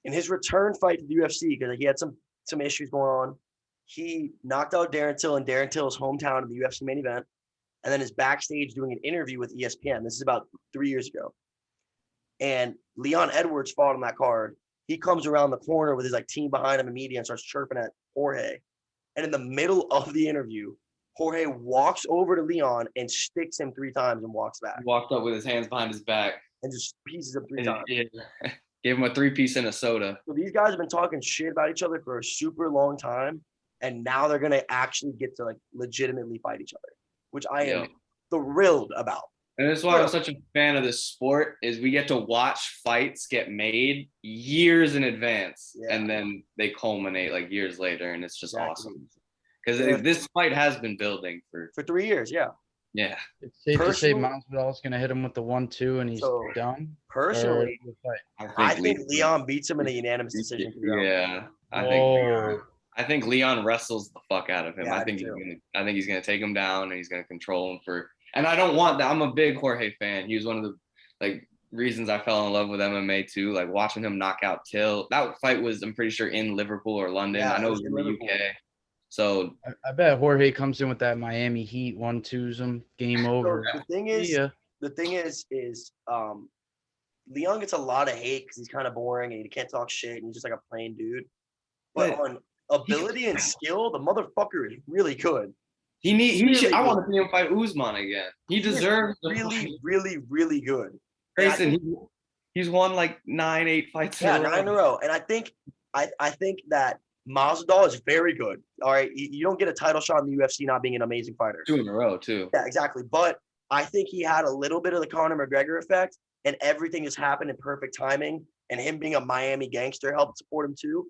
In his return fight to the UFC, because he had some issues going on, he knocked out Darren Till in Darren Till's hometown in the UFC main event, and then is backstage doing an interview with ESPN. This is about 3 years ago. And Leon Edwards fought on that card. He comes around the corner with his team behind him and media and starts chirping at Jorge. And in the middle of the interview, Jorge walks over to Leon and sticks him 3 times and walks back. He walked up with his hands behind his back. And just pieces him 3 times. Yeah. Gave him a 3-piece and a soda. So these guys have been talking shit about each other for a super long time. And now they're going to actually get to legitimately fight each other, which I am thrilled about. And that's why I'm such a fan of this sport is we get to watch fights get made years in advance and then they culminate years later, and it's just awesome. because this fight has been building for 3 years. Yeah. Yeah. It's safe to say Personally- Masvidal's gonna hit him with the 1-2 and he's So, done. Personally, Or the fight? I think Leon beats him in a unanimous decision. Yeah, Whoa. I think Leon wrestles the fuck out of him. Yeah, I think he's gonna take him down and he's gonna control him for. And I don't want that. I'm a big Jorge fan. He was one of the reasons I fell in love with MMA too. Like watching him knock out Till. That fight was, I'm pretty sure, in Liverpool or London. Yeah, I know it it was was in in the Liverpool. UK. So I bet Jorge comes in with that Miami Heat 1-2s him. Game over. So the thing is, Leon gets a lot of hate because he's kind of boring and he can't talk shit and he's just like a plain dude. But on ability and skill, the motherfucker is really good. I want to see him fight Usman again. He deserves really, really good. Grayson, he's won like 9-8 fights. Yeah, 9 in a row. And I think that Masvidal is very good. All right, you don't get a title shot in the UFC not being an amazing fighter. 2 in a row too. Yeah, exactly. But I think he had a little bit of the Conor McGregor effect, and everything just happened in perfect timing. And him being a Miami gangster helped support him too.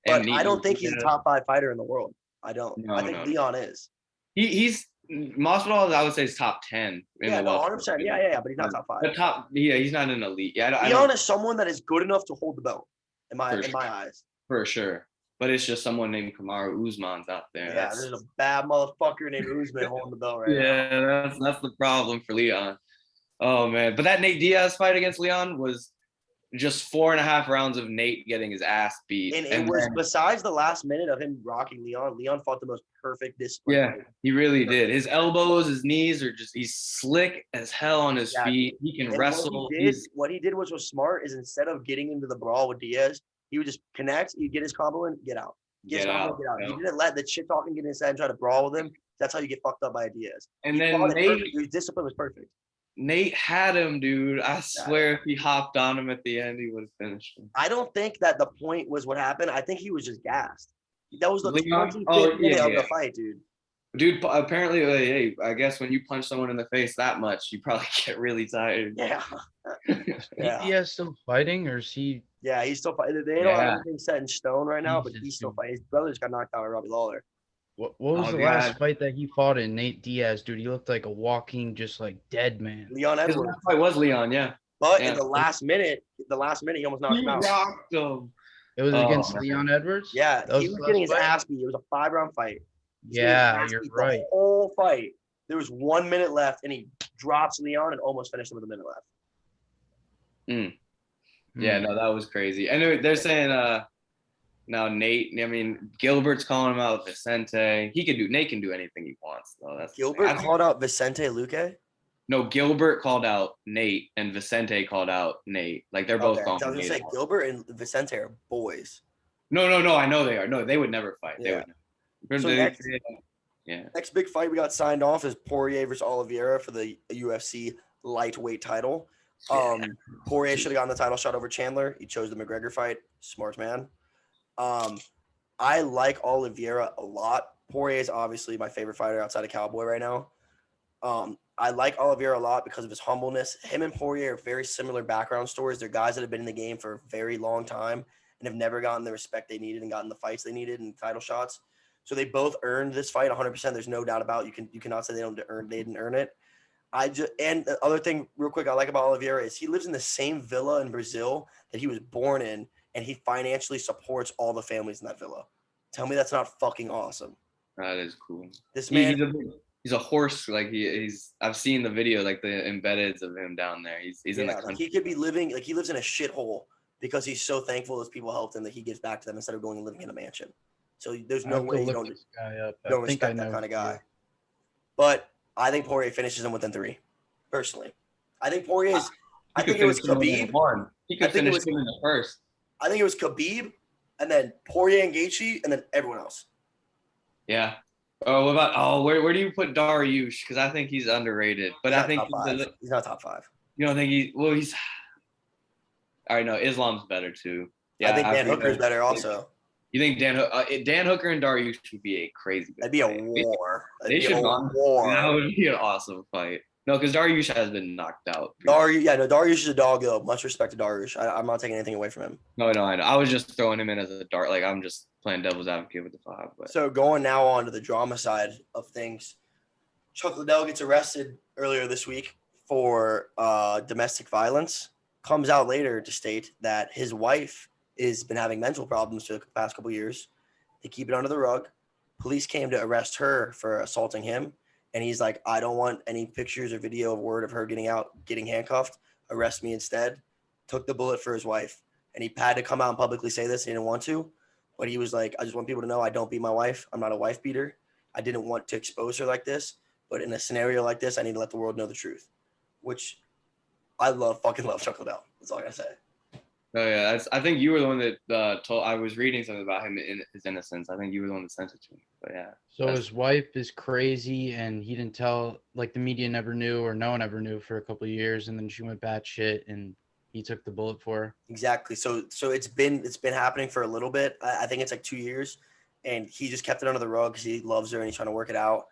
But I don't think he's a top 5 fighter in the world. I don't. No, I think Leon is. He's Masvidal, I would say, is top 10 in the world. 100%. Yeah, but he's not top 5. He's not an elite. Yeah, Leon is someone that is good enough to hold the belt in my eyes. For sure. But it's just someone named Kamaru Usman's out there. Yeah, there's a bad motherfucker named Usman holding the belt right now. Yeah, that's the problem for Leon. Oh man, but that Nate Diaz fight against Leon was just 4.5 rounds of Nate getting his ass beat. And it was, besides the last minute of him rocking Leon fought the most perfect discipline. Yeah, he really did. His elbows, his knees are just, he's slick as hell on his feet. He can wrestle. What he did was smart is instead of getting into the brawl with Diaz, he would just connect, he'd get his combo in, get out. Get out. Yeah. He didn't let the shit talking get in his head and try to brawl with him. That's how you get fucked up by Diaz. And then Nate, his discipline was perfect. Nate had him, dude. I swear if he hopped on him at the end, he would have finished him. I don't think that the point was what happened. I think he was just gassed. That was the Leon, of the fight, dude. Dude, apparently, hey, I guess when you punch someone in the face that much, you probably get really tired. Yeah. Is Diaz still fighting, or is he? Yeah, he's still fighting. They don't have anything set in stone right now, but he's still fighting. His brother just got knocked out by Robbie Lawler. What was the last fight that he fought in? Nate Diaz, dude. He looked like a walking, just like dead man. Leon Edwards. His last fight was Leon, yeah. But in the last minute, he almost knocked him out. Rocked him. It was against Leon Edwards? Yeah, he was getting his ass beat. It was a 5-round fight. Yeah, you're right. The whole fight. There was 1 minute left, and he drops Leon and almost finished him with a minute left. Yeah, no, that was crazy. And they're saying now Nate, I mean, Gilbert's calling him out, Vicente. Nate can do anything he wants, though. Gilbert called out Vicente Luque? No, Gilbert called out Nate, and Vicente called out Nate. Like, they're both calling I was going to say, Gilbert and Vicente are boys. No, I know they are. No, they would never fight. Yeah. They would never. Next big fight we got signed off is Poirier versus Oliveira for the UFC lightweight title. Poirier should have gotten the title shot over Chandler. He chose the McGregor fight. Smart man. I like Oliveira a lot. Poirier is obviously my favorite fighter outside of Cowboy right now. I like Oliveira a lot because of his humbleness. Him and Poirier are very similar background stories. They're guys that have been in the game for a very long time and have never gotten the respect they needed and gotten the fights they needed and title shots. So they both earned this fight 100%. There's no doubt about it. You cannot say they didn't earn it. And the other thing real quick I like about Oliveira is he lives in the same villa in Brazil that he was born in, and he financially supports all the families in that villa. Tell me that's not fucking awesome. That is cool. This man, he's a horse. Like he's. I've seen the video, like the embeddeds of him down there. He's in the country. He could be living like he lives in a shithole because he's so thankful those people helped him that he gives back to them instead of going and living in a mansion. So there's no way you don't respect that kind of guy. But I think Poirier finishes him within 3. Personally, I think Poirier's. I think it was Khabib. He could finish him in the first. I think it was Khabib, and then Poirier and Gaethje, and then everyone else. Yeah. Oh, what about where do you put Dariush? Because I think he's underrated. But I think he's not top 5. You don't think he's all right, no, Islam's better too. Yeah, I think Dan Hooker's better also. You think Dan Hooker and Dariush would be a crazy That'd be a war. They should war. That would be an awesome fight. No, because Dariush has been knocked out. Dariush is a dog though. Much respect to Dariush. I'm not taking anything away from him. No, I know. I was just throwing him in as a dart. Like I'm just playing devil's advocate with the 5. But So going now on to the drama side of things, Chuck Liddell gets arrested earlier this week for domestic violence. Comes out later to state that his wife has been having mental problems for the past couple of years. They keep it under the rug. Police came to arrest her for assaulting him. And he's like, I don't want any pictures or video of word of her getting handcuffed. Arrest me instead. Took the bullet for his wife. And he had to come out and publicly say this. He didn't want to. But he was like, I just want people to know I don't beat my wife. I'm not a wife beater. I didn't want to expose her like this. But in a scenario like this, I need to let the world know the truth. Which I fucking love Chuck Liddell. That's all I gotta say. Oh yeah, I think you were the one that told. I was reading something about him in his innocence. I think you were the one that sent it to me. But yeah. So his wife is crazy, and he didn't tell. Like the media never knew, or no one ever knew for a couple of years, and then she went batshit, and he took the bullet for her. Exactly. So it's been happening for a little bit. I think it's like 2 years, and he just kept it under the rug because he loves her and he's trying to work it out.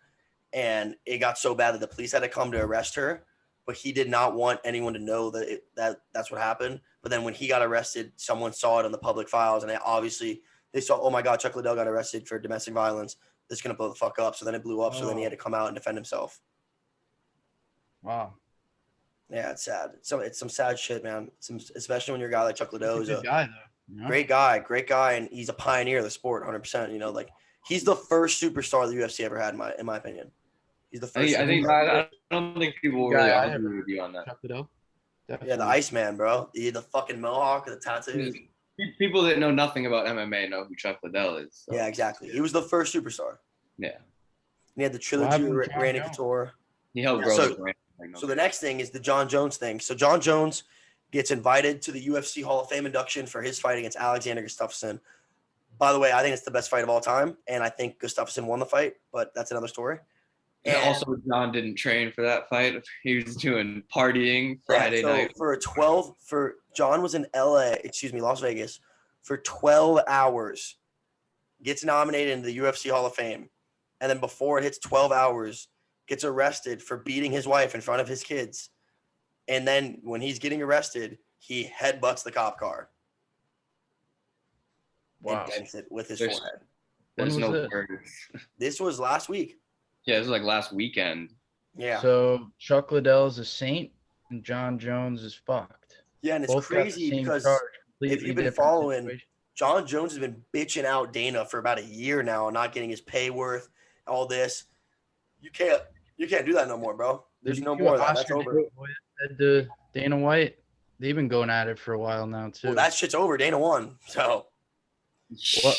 And it got so bad that the police had to come to arrest her, but he did not want anyone to know that's what happened. But then when he got arrested, someone saw it in the public files, and they saw, oh my God, Chuck Liddell got arrested for domestic violence. This is gonna blow the fuck up. So then it blew up. So then he had to come out and defend himself. Wow. Yeah, it's sad. So it's some sad shit, man. Especially when you're a guy like Chuck Liddell, He's a good guy though. You know? great guy, and he's a pioneer of the sport, 100%. You know, like he's the first superstar the UFC ever had, in my opinion. He's the first. I don't think people will really argue with you on that. Chuck Liddell. Yeah, the Iceman, bro. The fucking mohawk, the tattoos. People that know nothing about MMA know who Chuck Liddell is. So. Yeah, exactly. He was the first superstar. Yeah. He had the trilogy with Randy Jones? Couture. He helped grow the brand. So the next thing is the Jon Jones thing. So Jon Jones gets invited to the UFC Hall of Fame induction for his fight against Alexander Gustafsson. By the way, I think it's the best fight of all time, and I think Gustafsson won the fight, but that's another story. And also, Jon didn't train for that fight. He was doing partying Friday night. Jon was in Las Vegas, for 12 hours, gets nominated into the UFC Hall of Fame, and then before it hits 12 hours, gets arrested for beating his wife in front of his kids. And then when he's getting arrested, he headbutts the cop car. Wow. And dents it with his forehead. There's When was no this? words. This was last week. Yeah, this was like last weekend. Yeah. So Chuck Liddell is a saint, and Jon Jones is fucked. Yeah, and it's Both got the crazy same because charge, if completely you've been different following, situation. Jon Jones has been bitching out Dana for about a year now, not getting his pay worth, all this. You can't do that no more, bro. There's no more of that. That's over. Said to Dana White, they've been going at it for a while now too. Well, that shit's over. Dana won. So What?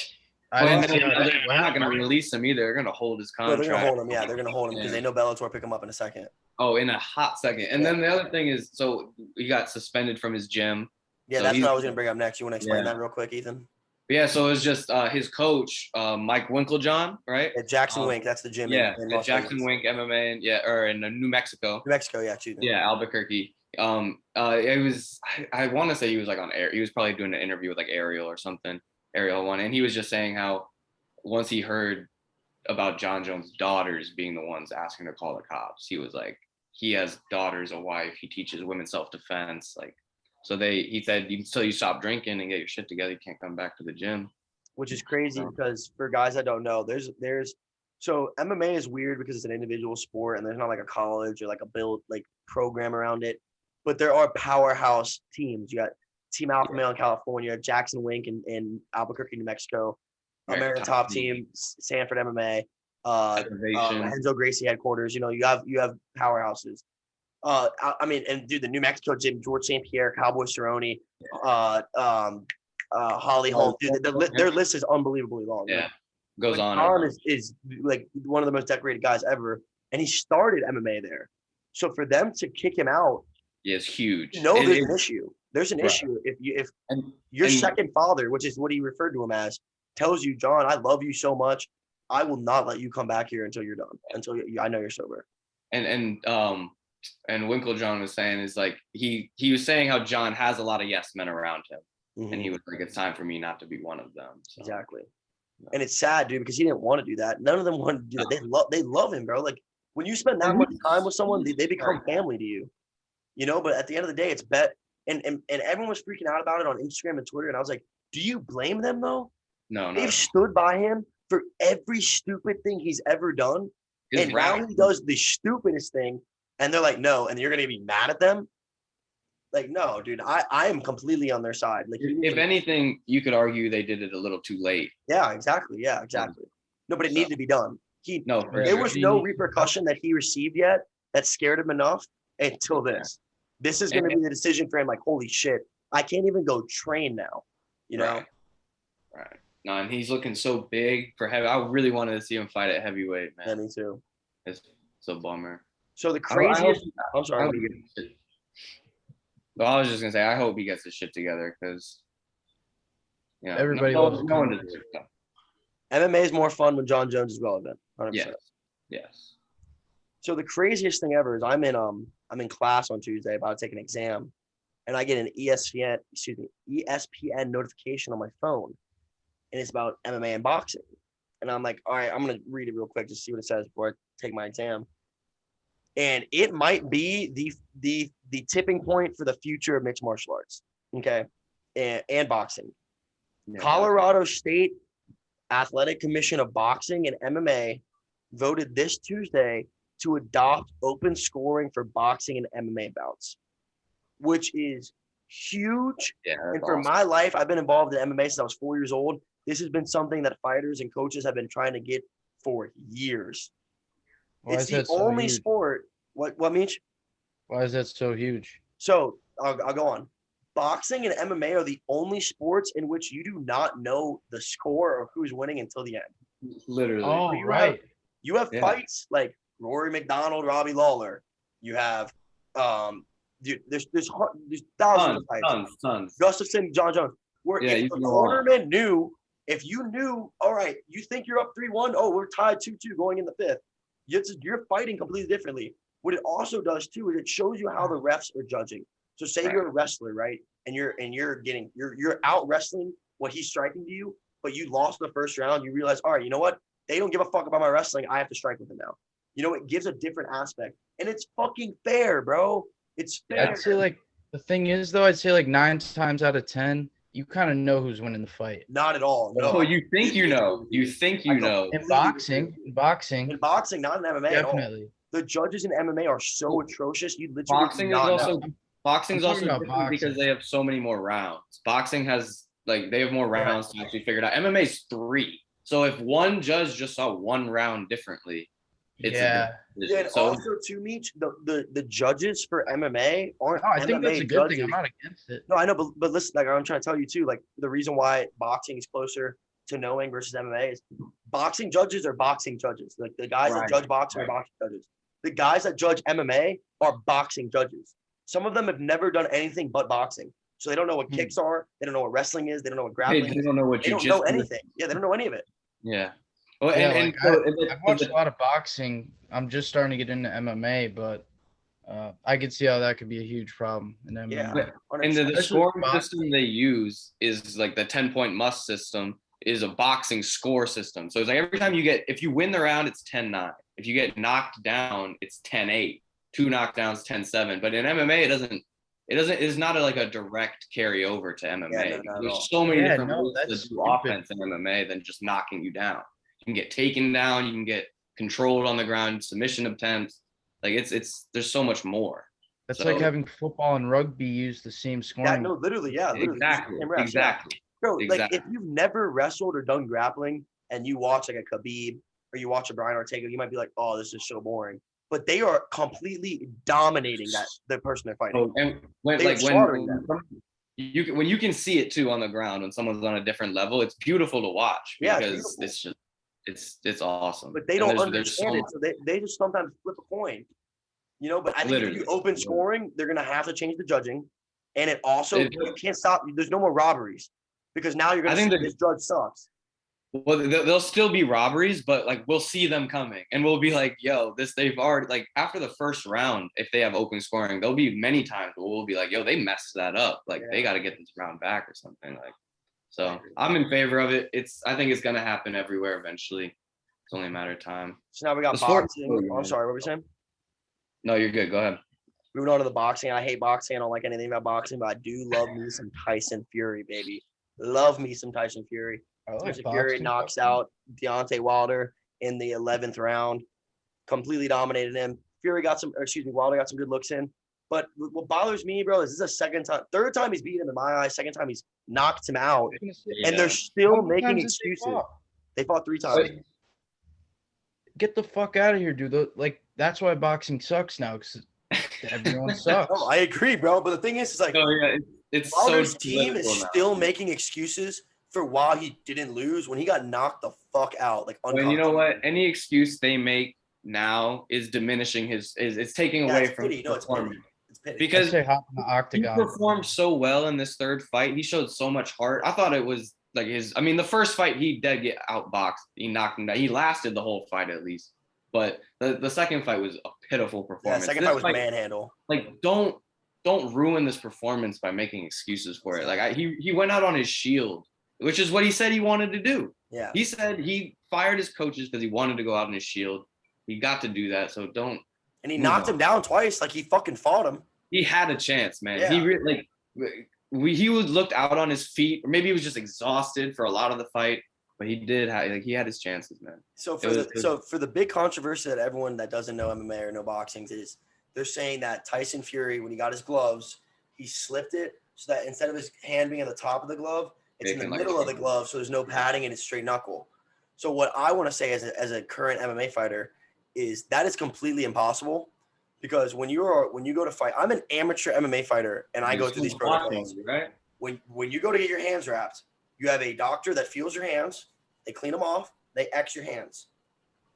I Well, didn't see how that they're not going to release him either. They're going to hold his no, contract. they're gonna hold him. Yeah, they're gonna hold him because Yeah. they know Bellator will pick him up in a second. Oh, in a hot second. And then the other thing is, so he got suspended from his gym. Yeah, So that's he's- what I was gonna bring up next. You want to explain Yeah. that real quick, Ethan? Yeah, so it was just his coach, Mike Winklejohn, right? Yeah, Jackson Wink. That's the gym. Yeah, in the Las Jackson Vegas. Wink MMA, or in New Mexico. New Mexico. Yeah, excuse me. Yeah, Albuquerque. It was, I want to say he was like on air. He was probably doing an interview with like Ariel or something, Ariel One, and he was just saying how once he heard about Jon Jones' daughters being the ones asking to call the cops, he was like, he has daughters, a wife, he teaches women self-defense, like, so he said until you stop drinking and get your shit together, you can't come back to the gym. Which is crazy because for guys that don't know, so MMA is weird because it's an individual sport and there's not like a college or like a built like program around it, but there are powerhouse teams. You got Team Alpha Male in California, Jackson Wink in Albuquerque, New Mexico, American Top Team, Sanford MMA, Renzo Gracie headquarters. You know, you have powerhouses. I mean, and dude, the New Mexico gym, George St. Pierre, Cowboy Cerrone, Holly Holm, dude, their list is unbelievably long. Yeah, goes on. Jon is like one of the most decorated guys ever, and he started MMA there. So for them to kick him out, yeah, it's huge. there's an issue. There's an issue if your second father, which is what he referred to him as, tells you, Jon, I love you so much, I will not let you come back here until you're done, until I know you're sober. And Winklejohn was saying is like he was saying how Jon has a lot of yes men around him. Mm-hmm. And he was like, it's time for me not to be one of them. So. Exactly. And it's sad, dude, because he didn't want to do that. None of them wanted to do that. They love him, bro. Like When you spend that much time with someone, they become family to you. But at the end of the day, it's bet. And everyone was freaking out about it on Instagram and Twitter. And I was like, do you blame them though? No. They've stood by him for every stupid thing he's ever done. And now he does the stupidest thing. And they're like, no. And you're going to be mad at them? Like, no, dude, I am completely on their side. Like, if anything, you could argue they did it a little too late. Yeah, exactly. No, but it needed to be done. There was no repercussion that he received yet that scared him enough until this. This is going to be the decision for him. Like, holy shit, I can't even go train now. Right. No, and he's looking so big for heavy. I really wanted to see him fight at heavyweight, man. Yeah, me too. It's a bummer. So the craziest. I'm sorry. I was just gonna say, I hope he gets his shit together because, everybody loves no one deserves it. MMA is more fun when Jon Jones is relevant. 100%. Yes. So the craziest thing ever is I'm in class on Tuesday about to take an exam, and I get an ESPN notification on my phone, and it's about MMA and boxing, and I'm like, all right, I'm gonna read it real quick to see what it says before I take my exam. And it might be the tipping point for the future of mixed martial arts, okay, and boxing. Yeah. Colorado State Athletic Commission of Boxing and MMA voted this Tuesday to adopt open scoring for boxing and MMA bouts, which is huge. Yeah, and for my life, I've been involved in MMA since I was 4 years old. This has been something that fighters and coaches have been trying to get for years. It's the only sport. What, Meech? Why is that so huge? So I'll go on. Boxing and MMA are the only sports in which you do not know the score or who's winning until the end. Literally. Oh, right. You have fights like Rory McDonald, Robbie Lawler. You have there's thousands of fights. Tons. Gustafson, Jon Jones. Where if the cornerman knew, if you knew, all right, you think you're up 3-1, oh, we're tied 2-2 going in the fifth. You're fighting completely differently. What it also does too is it shows you how the refs are judging. So say you're a wrestler, right? And you're out wrestling what he's striking to you, but you lost the first round. You realize, all right, you know what? They don't give a fuck about my wrestling. I have to strike with him now. It gives a different aspect, and it's fucking fair, bro. It's fair. I'd say the thing is though, I'd say 9 times out of 10, you kind of know who's winning the fight. Not at all. No. Oh, you think you know. You think you know. In boxing. In boxing, not in MMA at all. Definitely. The judges in MMA are so atrocious. You literally boxing is also different because they have so many more rounds. Boxing has they have more rounds to actually figure it out. MMA is 3. So if one judge just saw one round differently, it's and also too, Meech, the judges for MMA aren't. I think MMA that's a good thing. I'm not against it. No, I know, but listen, I'm trying to tell you too. The reason why boxing is closer to knowing versus MMA is boxing judges are boxing judges. The guys that judge boxing are boxing judges. The guys that judge MMA are boxing judges. Some of them have never done anything but boxing. So they don't know what kicks are. They don't know what wrestling is. They don't know what grappling is. They don't know what They don't know anything. Yeah, they don't know any of it. Yeah. Well, I've watched a lot of boxing. I'm just starting to get into MMA, but I could see how that could be a huge problem in MMA. Yeah. And the scoring system they use is the 10-point must system is a boxing score system. So it's every time if you win the round, it's 10-9. If you get knocked down, it's 10-8. 2 knockdowns, 10-7. But in MMA, it's not a direct carryover to MMA. Yeah, There's so many different ways to do offense in MMA than just knocking you down. You can get taken down, you can get controlled on the ground, submission attempts. There's so much more. That's like having football and rugby use the same scoring. Yeah, no, literally, yeah. Exactly. Bro, if you've never wrestled or done grappling and you watch a Khabib or you watch a Brian Ortega, you might be like, oh, this is so boring. But they are completely dominating the person they're fighting. And when you can see it too on the ground when someone's on a different level, it's beautiful to watch because it's awesome. But they don't understand it, so they just sometimes flip a coin. But I think if you open scoring, they're gonna have to change the judging, and it also you can't stop. There's no more robberies because now you're gonna see this judge sucks. Well, there'll still be robberies, but we'll see them coming, and we'll be like, "Yo, they've already after the first round, if they have open scoring, there'll be many times where we'll be like, yo, they messed that up. They got to get this round back or something." So I'm in favor of it. I think it's gonna happen everywhere eventually. It's only a matter of time. So now we got The sport- boxing. Oh, I'm sorry, what were you saying? No, you're good. Go ahead. Moving on to the boxing. I hate boxing. I don't like anything about boxing, but I do love me some Tyson Fury, baby. Love me some Tyson Fury. I like Tyson Fury boxing. knocks out Deontay Wilder in the 11th round. Completely dominated him. Wilder got some good looks in. But what bothers me, bro, is this is a third time he's beaten him in my eyes. Second time he's knocked him out. And they're still How many making times did they excuses. fought? They fought 3 times. Get the fuck out of here, dude. Like, that's why boxing sucks now, because everyone sucks. No, I agree, bro. But the thing is like, No, yeah, it's Wilder's so team is political now. still making excuses for why he didn't lose when he got knocked the fuck out. Like, When you know what, unconstituted. any excuse they make now is diminishing his. It's taking Yeah, away it's from pity. his No, it's pity. performance. It's pity. I Because say hop in the he octagon. performed so well in this third fight. He showed so much heart. I thought it was like his. I mean, the first fight he did get outboxed. He knocked him down. He lasted the whole fight at least. But the second fight was a pitiful Yeah, performance. second This fight was manhandle. Like, don't ruin this performance by making excuses for it. Like, he went out on his shield, which is what he said he wanted to do. Yeah. He said he fired his coaches because he wanted to go out on his shield. He got to do that. So don't. And he Move knocked on. him down twice. Like, he fucking fought him. He had a chance, man. Yeah. He really he was looked out on his feet, or maybe he was just exhausted for a lot of the fight. But he did have he had his chances, man. So It was- for the big controversy that everyone that doesn't know MMA or know boxing is, they're saying that Tyson Fury, when he got his gloves, he slipped it so that instead of his hand being at the top of the glove, it's in the Making, like, middle of the glove, so there's no padding and it's straight knuckle. So what I want to say as a current MMA fighter is that is completely impossible, because when you go to fight, I'm an amateur MMA fighter and I go through these protocols. right? When you go to get your hands wrapped, you have a doctor that feels your hands. They clean them off. They X your hands.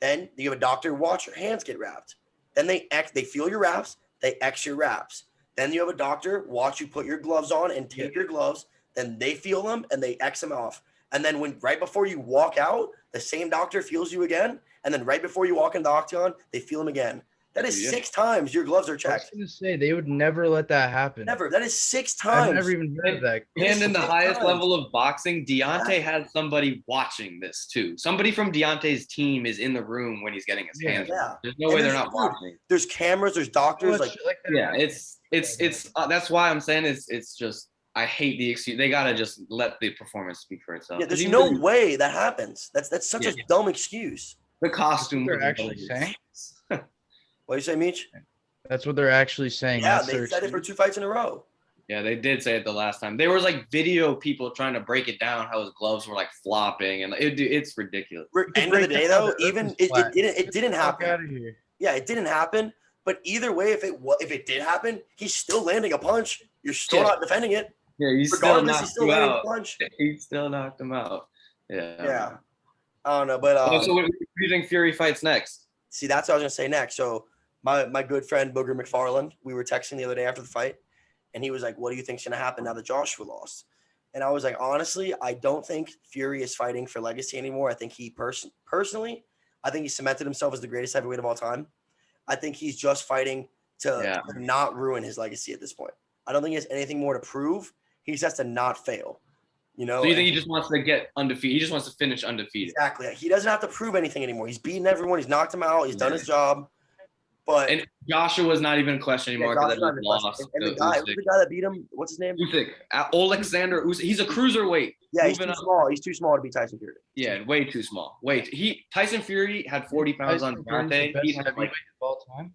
Then you have a doctor watch your hands get wrapped. Then they feel your wraps. They X your wraps. Then you have a doctor watch you put your gloves on and take your gloves. Then they feel them and they X them off. And then right before you walk out, the same doctor feels you again. And then right before you walk in the octagon, they feel them again. That is 6 times your gloves are I was checked. gonna say they would never let that happen. Never. That is 6 I've times. never even heard of that. And in the Six highest times. level of boxing, Deontay had somebody watching this too. Somebody from Deontay's team is in the room when he's getting his hands. Yeah. There's no And way they're there's- not watching. There's cameras. There's doctors. Like, Yeah, it's that's why I'm saying it's just I hate the excuse. They gotta just let the performance speak for itself. yeah, there's 'Cause no even way that happens. That's such a dumb excuse. the costume. They're actually saying. What do you say, Meech? That's what they're actually saying. Yeah, That's they their said it for excuse. 2 fights in a row. Yeah, they did say it the last time. There was like video people trying to break it down how his gloves were like flopping and it's ridiculous. End of the day, though, the even earth it is flat. didn't Fuck happen. out of here. Yeah, it didn't happen. But either way, if it did happen, he's still landing a punch. You're still Yeah. not defending it. Yeah, he still Regardless, he's knocked still him landing a out. punch. He still knocked him out. Yeah. Yeah. I don't know, but So what do you think Fury fights next? see, that's what I was gonna say next. So my good friend Booger McFarland, we were texting the other day after the fight, and he was like, "What do you think's gonna happen now that Joshua lost?" And I was like, honestly, I don't think Fury is fighting for legacy anymore. I think he personally, I think he cemented himself as the greatest heavyweight of all time. I think he's just fighting to not ruin his legacy at this point. I don't think he has anything more to prove. He just has to not fail. You know. So you think he just wants to get undefeated? He just wants to finish undefeated. Exactly. He doesn't have to prove anything anymore. He's beaten everyone. He's knocked him out. He's done his job. But And Joshua's not even a question anymore because Joshua's he not in lost. question. And to the guy Usyk. that beat him, what's his name? Usyk. Alexander Usyk. He's a cruiserweight. Yeah, he's too Moving up. small. He's too small to beat Tyson Fury. Yeah, way too small. Tyson Fury had 40 pounds on Tyson Fury's the Deontay. best He had heavyweight like of all time.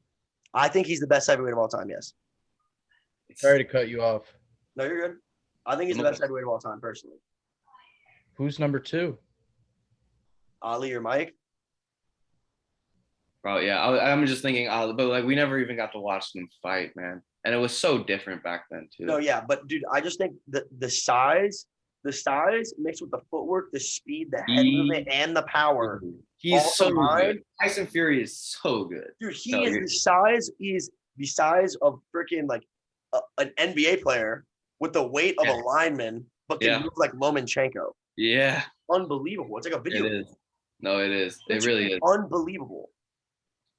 I think he's the best heavyweight of all time. Yes. Sorry to cut you off. No, you're good. I think he's the best heavyweight of all time, personally. Who's number 2? Ali or Mike? Bro, yeah, I'm just thinking, but like we never even got to watch them fight, man, and it was so different back then too. No, yeah, but dude, I just think the size mixed with the footwork, the speed, the head movement, and the power. He's all so combined. good. Tyson Fury is so good. Dude, he No, is you're- the size. He's the size of freaking like an NBA player with the weight of a lineman, but can move like Lomachenko. Yeah, Unbelievable. It's like a video. it is. No, it is. It It's really is. unbelievable.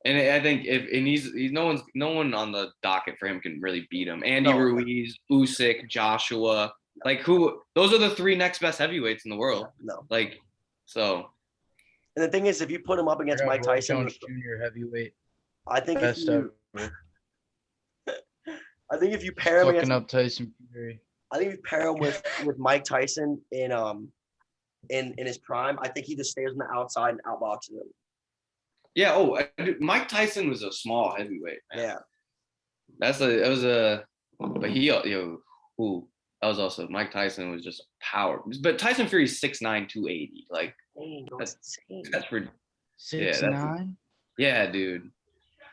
And I think he's no one on the docket for him can really beat him. Andy No. Ruiz, Usyk, Joshua, like those are the 3 next best heavyweights in the world. No. Like, so And the thing is, if you put him up against Mike Roy Tyson, Jones Jr. heavyweight. I think Best ever. I think if you pair him Fucking against, up Tyson Fury. I think if you pair him with Mike Tyson in his prime, I think he just stays on the outside and outboxes him. Yeah. Oh, Mike Tyson was a small heavyweight. Man. Yeah. But that was also Mike Tyson was just power. But Tyson Fury's 6'9", 280. Like that's insane. That's pretty. 6'9"? Yeah, dude.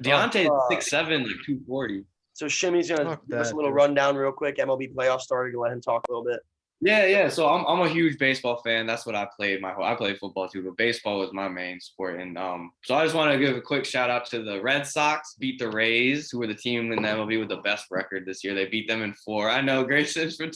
Deontay's 6'7", like 240. So Shimmy's gonna give us a little rundown real quick. MLB playoffs started. Go let him talk a little bit. Yeah. So I'm a huge baseball fan. That's what I played I played football too, but baseball was my main sport. And so I just want to give a quick shout out to the Red Sox. Beat the Rays, who were the team in the MLB with the best record this year. They beat them in 4. I know Grayson's from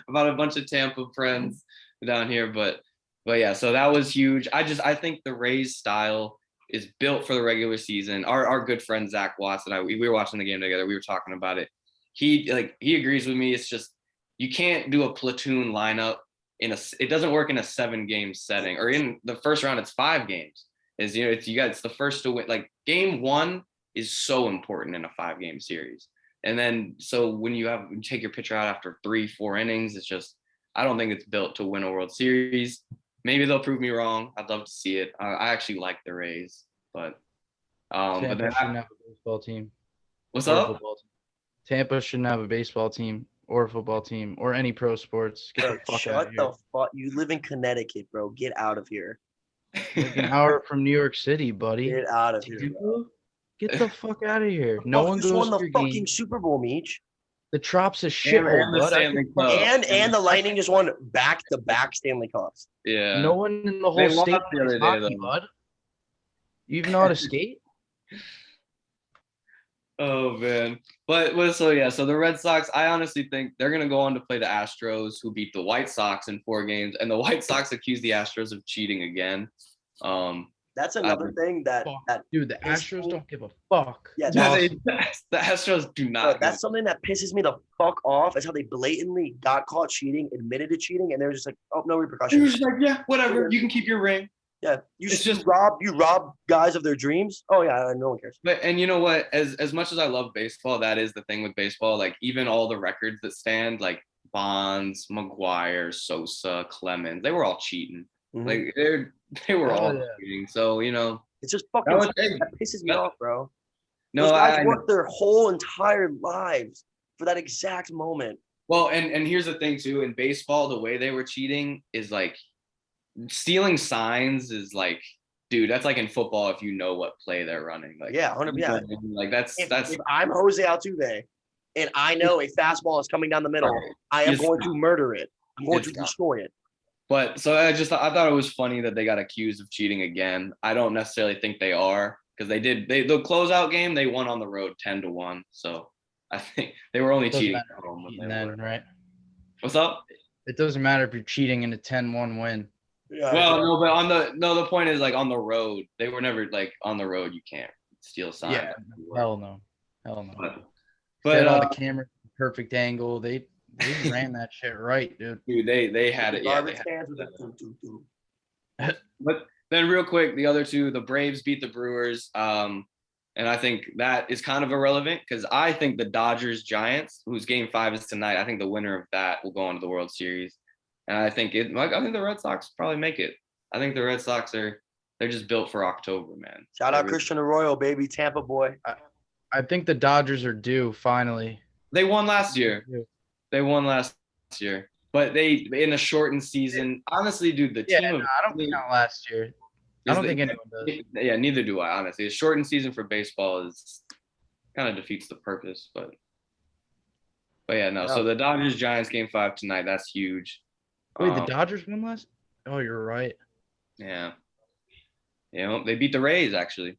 about a bunch of Tampa friends down here, but yeah. So that was huge. I think the Rays style is built for the regular season. Our good friend Zach Watts and I, we were watching the game together. We were talking about it. He agrees with me. It's just you can't do a platoon lineup it doesn't work in a 7-game setting, or in the first round it's 5 games. It's the first to win. Like game 1 is so important in a 5-game series. And then so when you take your pitcher out after 3-4 innings, it's just I don't think it's built to win a World Series. Maybe they'll prove me wrong. I'd love to see it. I actually like the Rays, but Tampa shouldn't have a baseball team. What's up? Tampa shouldn't have a baseball team or a football team or any pro sports. Get the fuck out of here. Shut the fuck. You live in Connecticut, bro. Get out of here. Like an hour from New York City, buddy. Get out of here, bro. Get the fuck out of here. No one goes won to the your fucking game. Super Bowl, Meech. The Trop's a shithole, bud. And the Lightning just won back-to-back Stanley Cups. Yeah. No one in the whole state plays hockey, bud. You even know how to skate? Oh man. But so the Red Sox, I honestly think they're gonna go on to play the Astros, who beat the White Sox in 4 games, and the White Sox accused the Astros of cheating again. That's another thing that dude, the Astros don't give a fuck. Yeah, the Astros do not. That's something that pisses me the fuck off. Is how they blatantly got caught cheating, admitted to cheating, and they were just like, "Oh, no repercussions." They were just like, "Yeah, whatever. You can keep your ring." Yeah, you rob guys of their dreams. Oh yeah, no one cares. But and you know what? As much as I love baseball, that is the thing with baseball. Like even all the records that stand, like Bonds, McGuire, Sosa, Clemens, they were all cheating. Mm-hmm. Like they were all cheating. So it's just fucking that pisses me off, bro. No, those guys worked their whole entire lives for that exact moment. Well, and here's the thing too. In baseball, the way they were cheating is like stealing signs is like, dude, that's like in football if you know what play they're running. Like 100%. Like that's if I'm Jose Altuve and I know a fastball is coming down the middle, I am going to murder it. I'm going to destroy it. But so I thought it was funny that they got accused of cheating again. I don't necessarily think they are, because the closeout game they won on the road 10-1. So I think they were only cheating at home. Right? What's up? It doesn't matter if you're cheating in a 10-1 win. Yeah, well, no, but the point is like on the road, they were never like on the road. You can't steal signs. Yeah, hell no. But all the cameras, perfect angle. They ran that shit right, dude. Dude, they had it. Garbage cans with But then real quick, the other two, the Braves beat the Brewers. And I think that is kind of irrelevant because I think the Dodgers Giants, whose game 5 is tonight, I think the winner of that will go on to the World Series. And I think the Red Sox probably make it. I think the Red Sox they're just built for October, man. Shout out Christian Arroyo, baby, Tampa boy. I think the Dodgers are due finally. They won last year. But they in a shortened season. Honestly, dude, the team. I don't think not last year. I don't think anyone does. Yeah, neither do I. Honestly, a shortened season for baseball kind of defeats the purpose. But yeah, no. So the Dodgers Giants game 5 tonight. That's huge. Wait, the Dodgers won last? Oh, you're right. Yeah. Yeah, they beat the Rays, actually.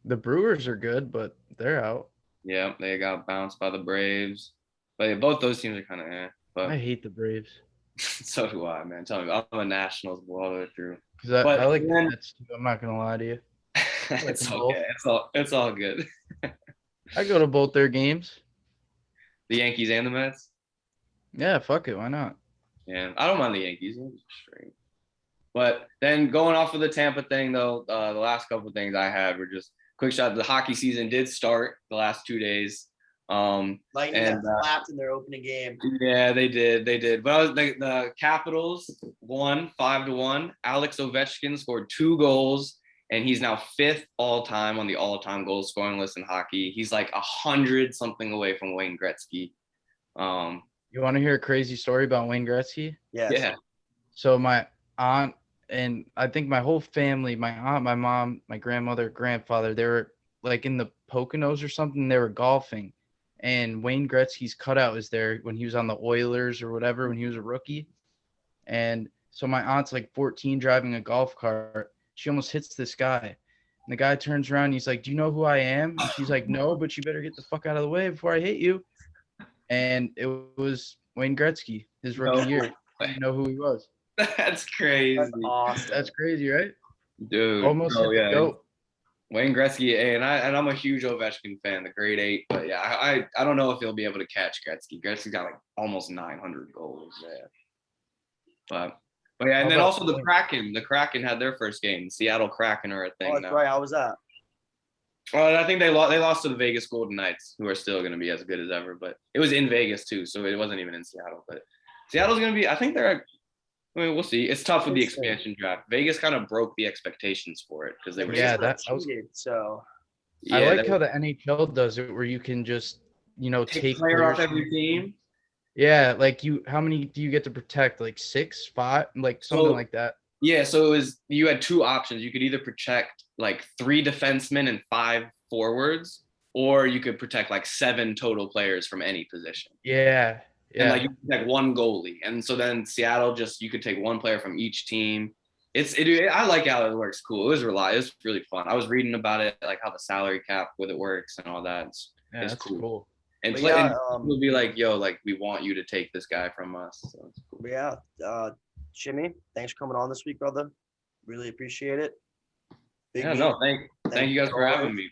The Brewers are good, but they're out. Yeah, they got bounced by the Braves. But yeah, both those teams are kind of But I hate the Braves. So do I, man. Tell me, I'm a Nationals all the way through. I like the Mets too. I'm not going to lie to you. It's okay. It's all good. I go to both their games. The Yankees and the Mets? Yeah, fuck it. Why not? Yeah, I don't mind the Yankees. Straight. But then going off of the Tampa thing, though, the last couple of things I had were just quick shot. The hockey season did start the last 2 days. Lightning And got slapped in their opening game. yeah, they did. But the Capitals won 5-1. Alex Ovechkin scored 2 goals, and he's now 5th all-time on the all-time goal scoring list in hockey. He's like 100 something away from Wayne Gretzky. You want to hear a crazy story about Wayne Gretzky? Yes. Yeah. So my aunt and I think my whole family, my aunt, my mom, my grandmother, grandfather, they were like in the Poconos or something. They were golfing, and Wayne Gretzky's cutout was there when he was on the Oilers or whatever when he was a rookie. And so my aunt's like 14 driving a golf cart. She almost hits this guy. And the guy turns around and he's like, "Do you know who I am?" And she's like, "No, but you better get the fuck out of the way before I hit you." And it was Wayne Gretzky, his rookie year. I didn't know who he was. That's crazy. That's awesome. That's crazy, right? Dude. Almost hit the goat. Wayne Gretzky, and I'm a huge Ovechkin fan, the grade 8. But yeah, I don't know if he'll be able to catch Gretzky. Gretzky's got like almost 900 goals. Yeah. But yeah, and then also the Kraken. The Kraken had their first game. Seattle Kraken are a thing that's now. right. How was that? Well, I think they lost to the Vegas Golden Knights, who are still going to be as good as ever. But it was in Vegas too, so it wasn't even in Seattle. But Seattle's going to be. I think they're. I mean, we'll see. It's tough with the expansion draft. Vegas kind of broke the expectations for it because they were. Yeah, that was so. Yeah, I like how the NHL does it, where you can just take player off every team. Yeah, like how many do you get to protect? Like 6, 5, like something like that. Yeah, so you had 2 options. You could either protect like 3 defensemen and 5 forwards, or you could protect like 7 total players from any position. Yeah. And like you could protect 1 goalie. And so then Seattle you could take 1 player from each team. I like how it works. Cool. It was really fun. I was reading about it, like how the salary cap with it works and all that. It's cool. And we'll be like, yo, like we want you to take this guy from us. So it's cool. Yeah. Shimmy, thanks for coming on this week, brother. Really appreciate it. Thank you guys for having me.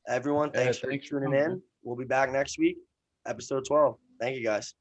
Everyone, thanks for tuning in. We'll be back next week, episode 12. Thank you guys.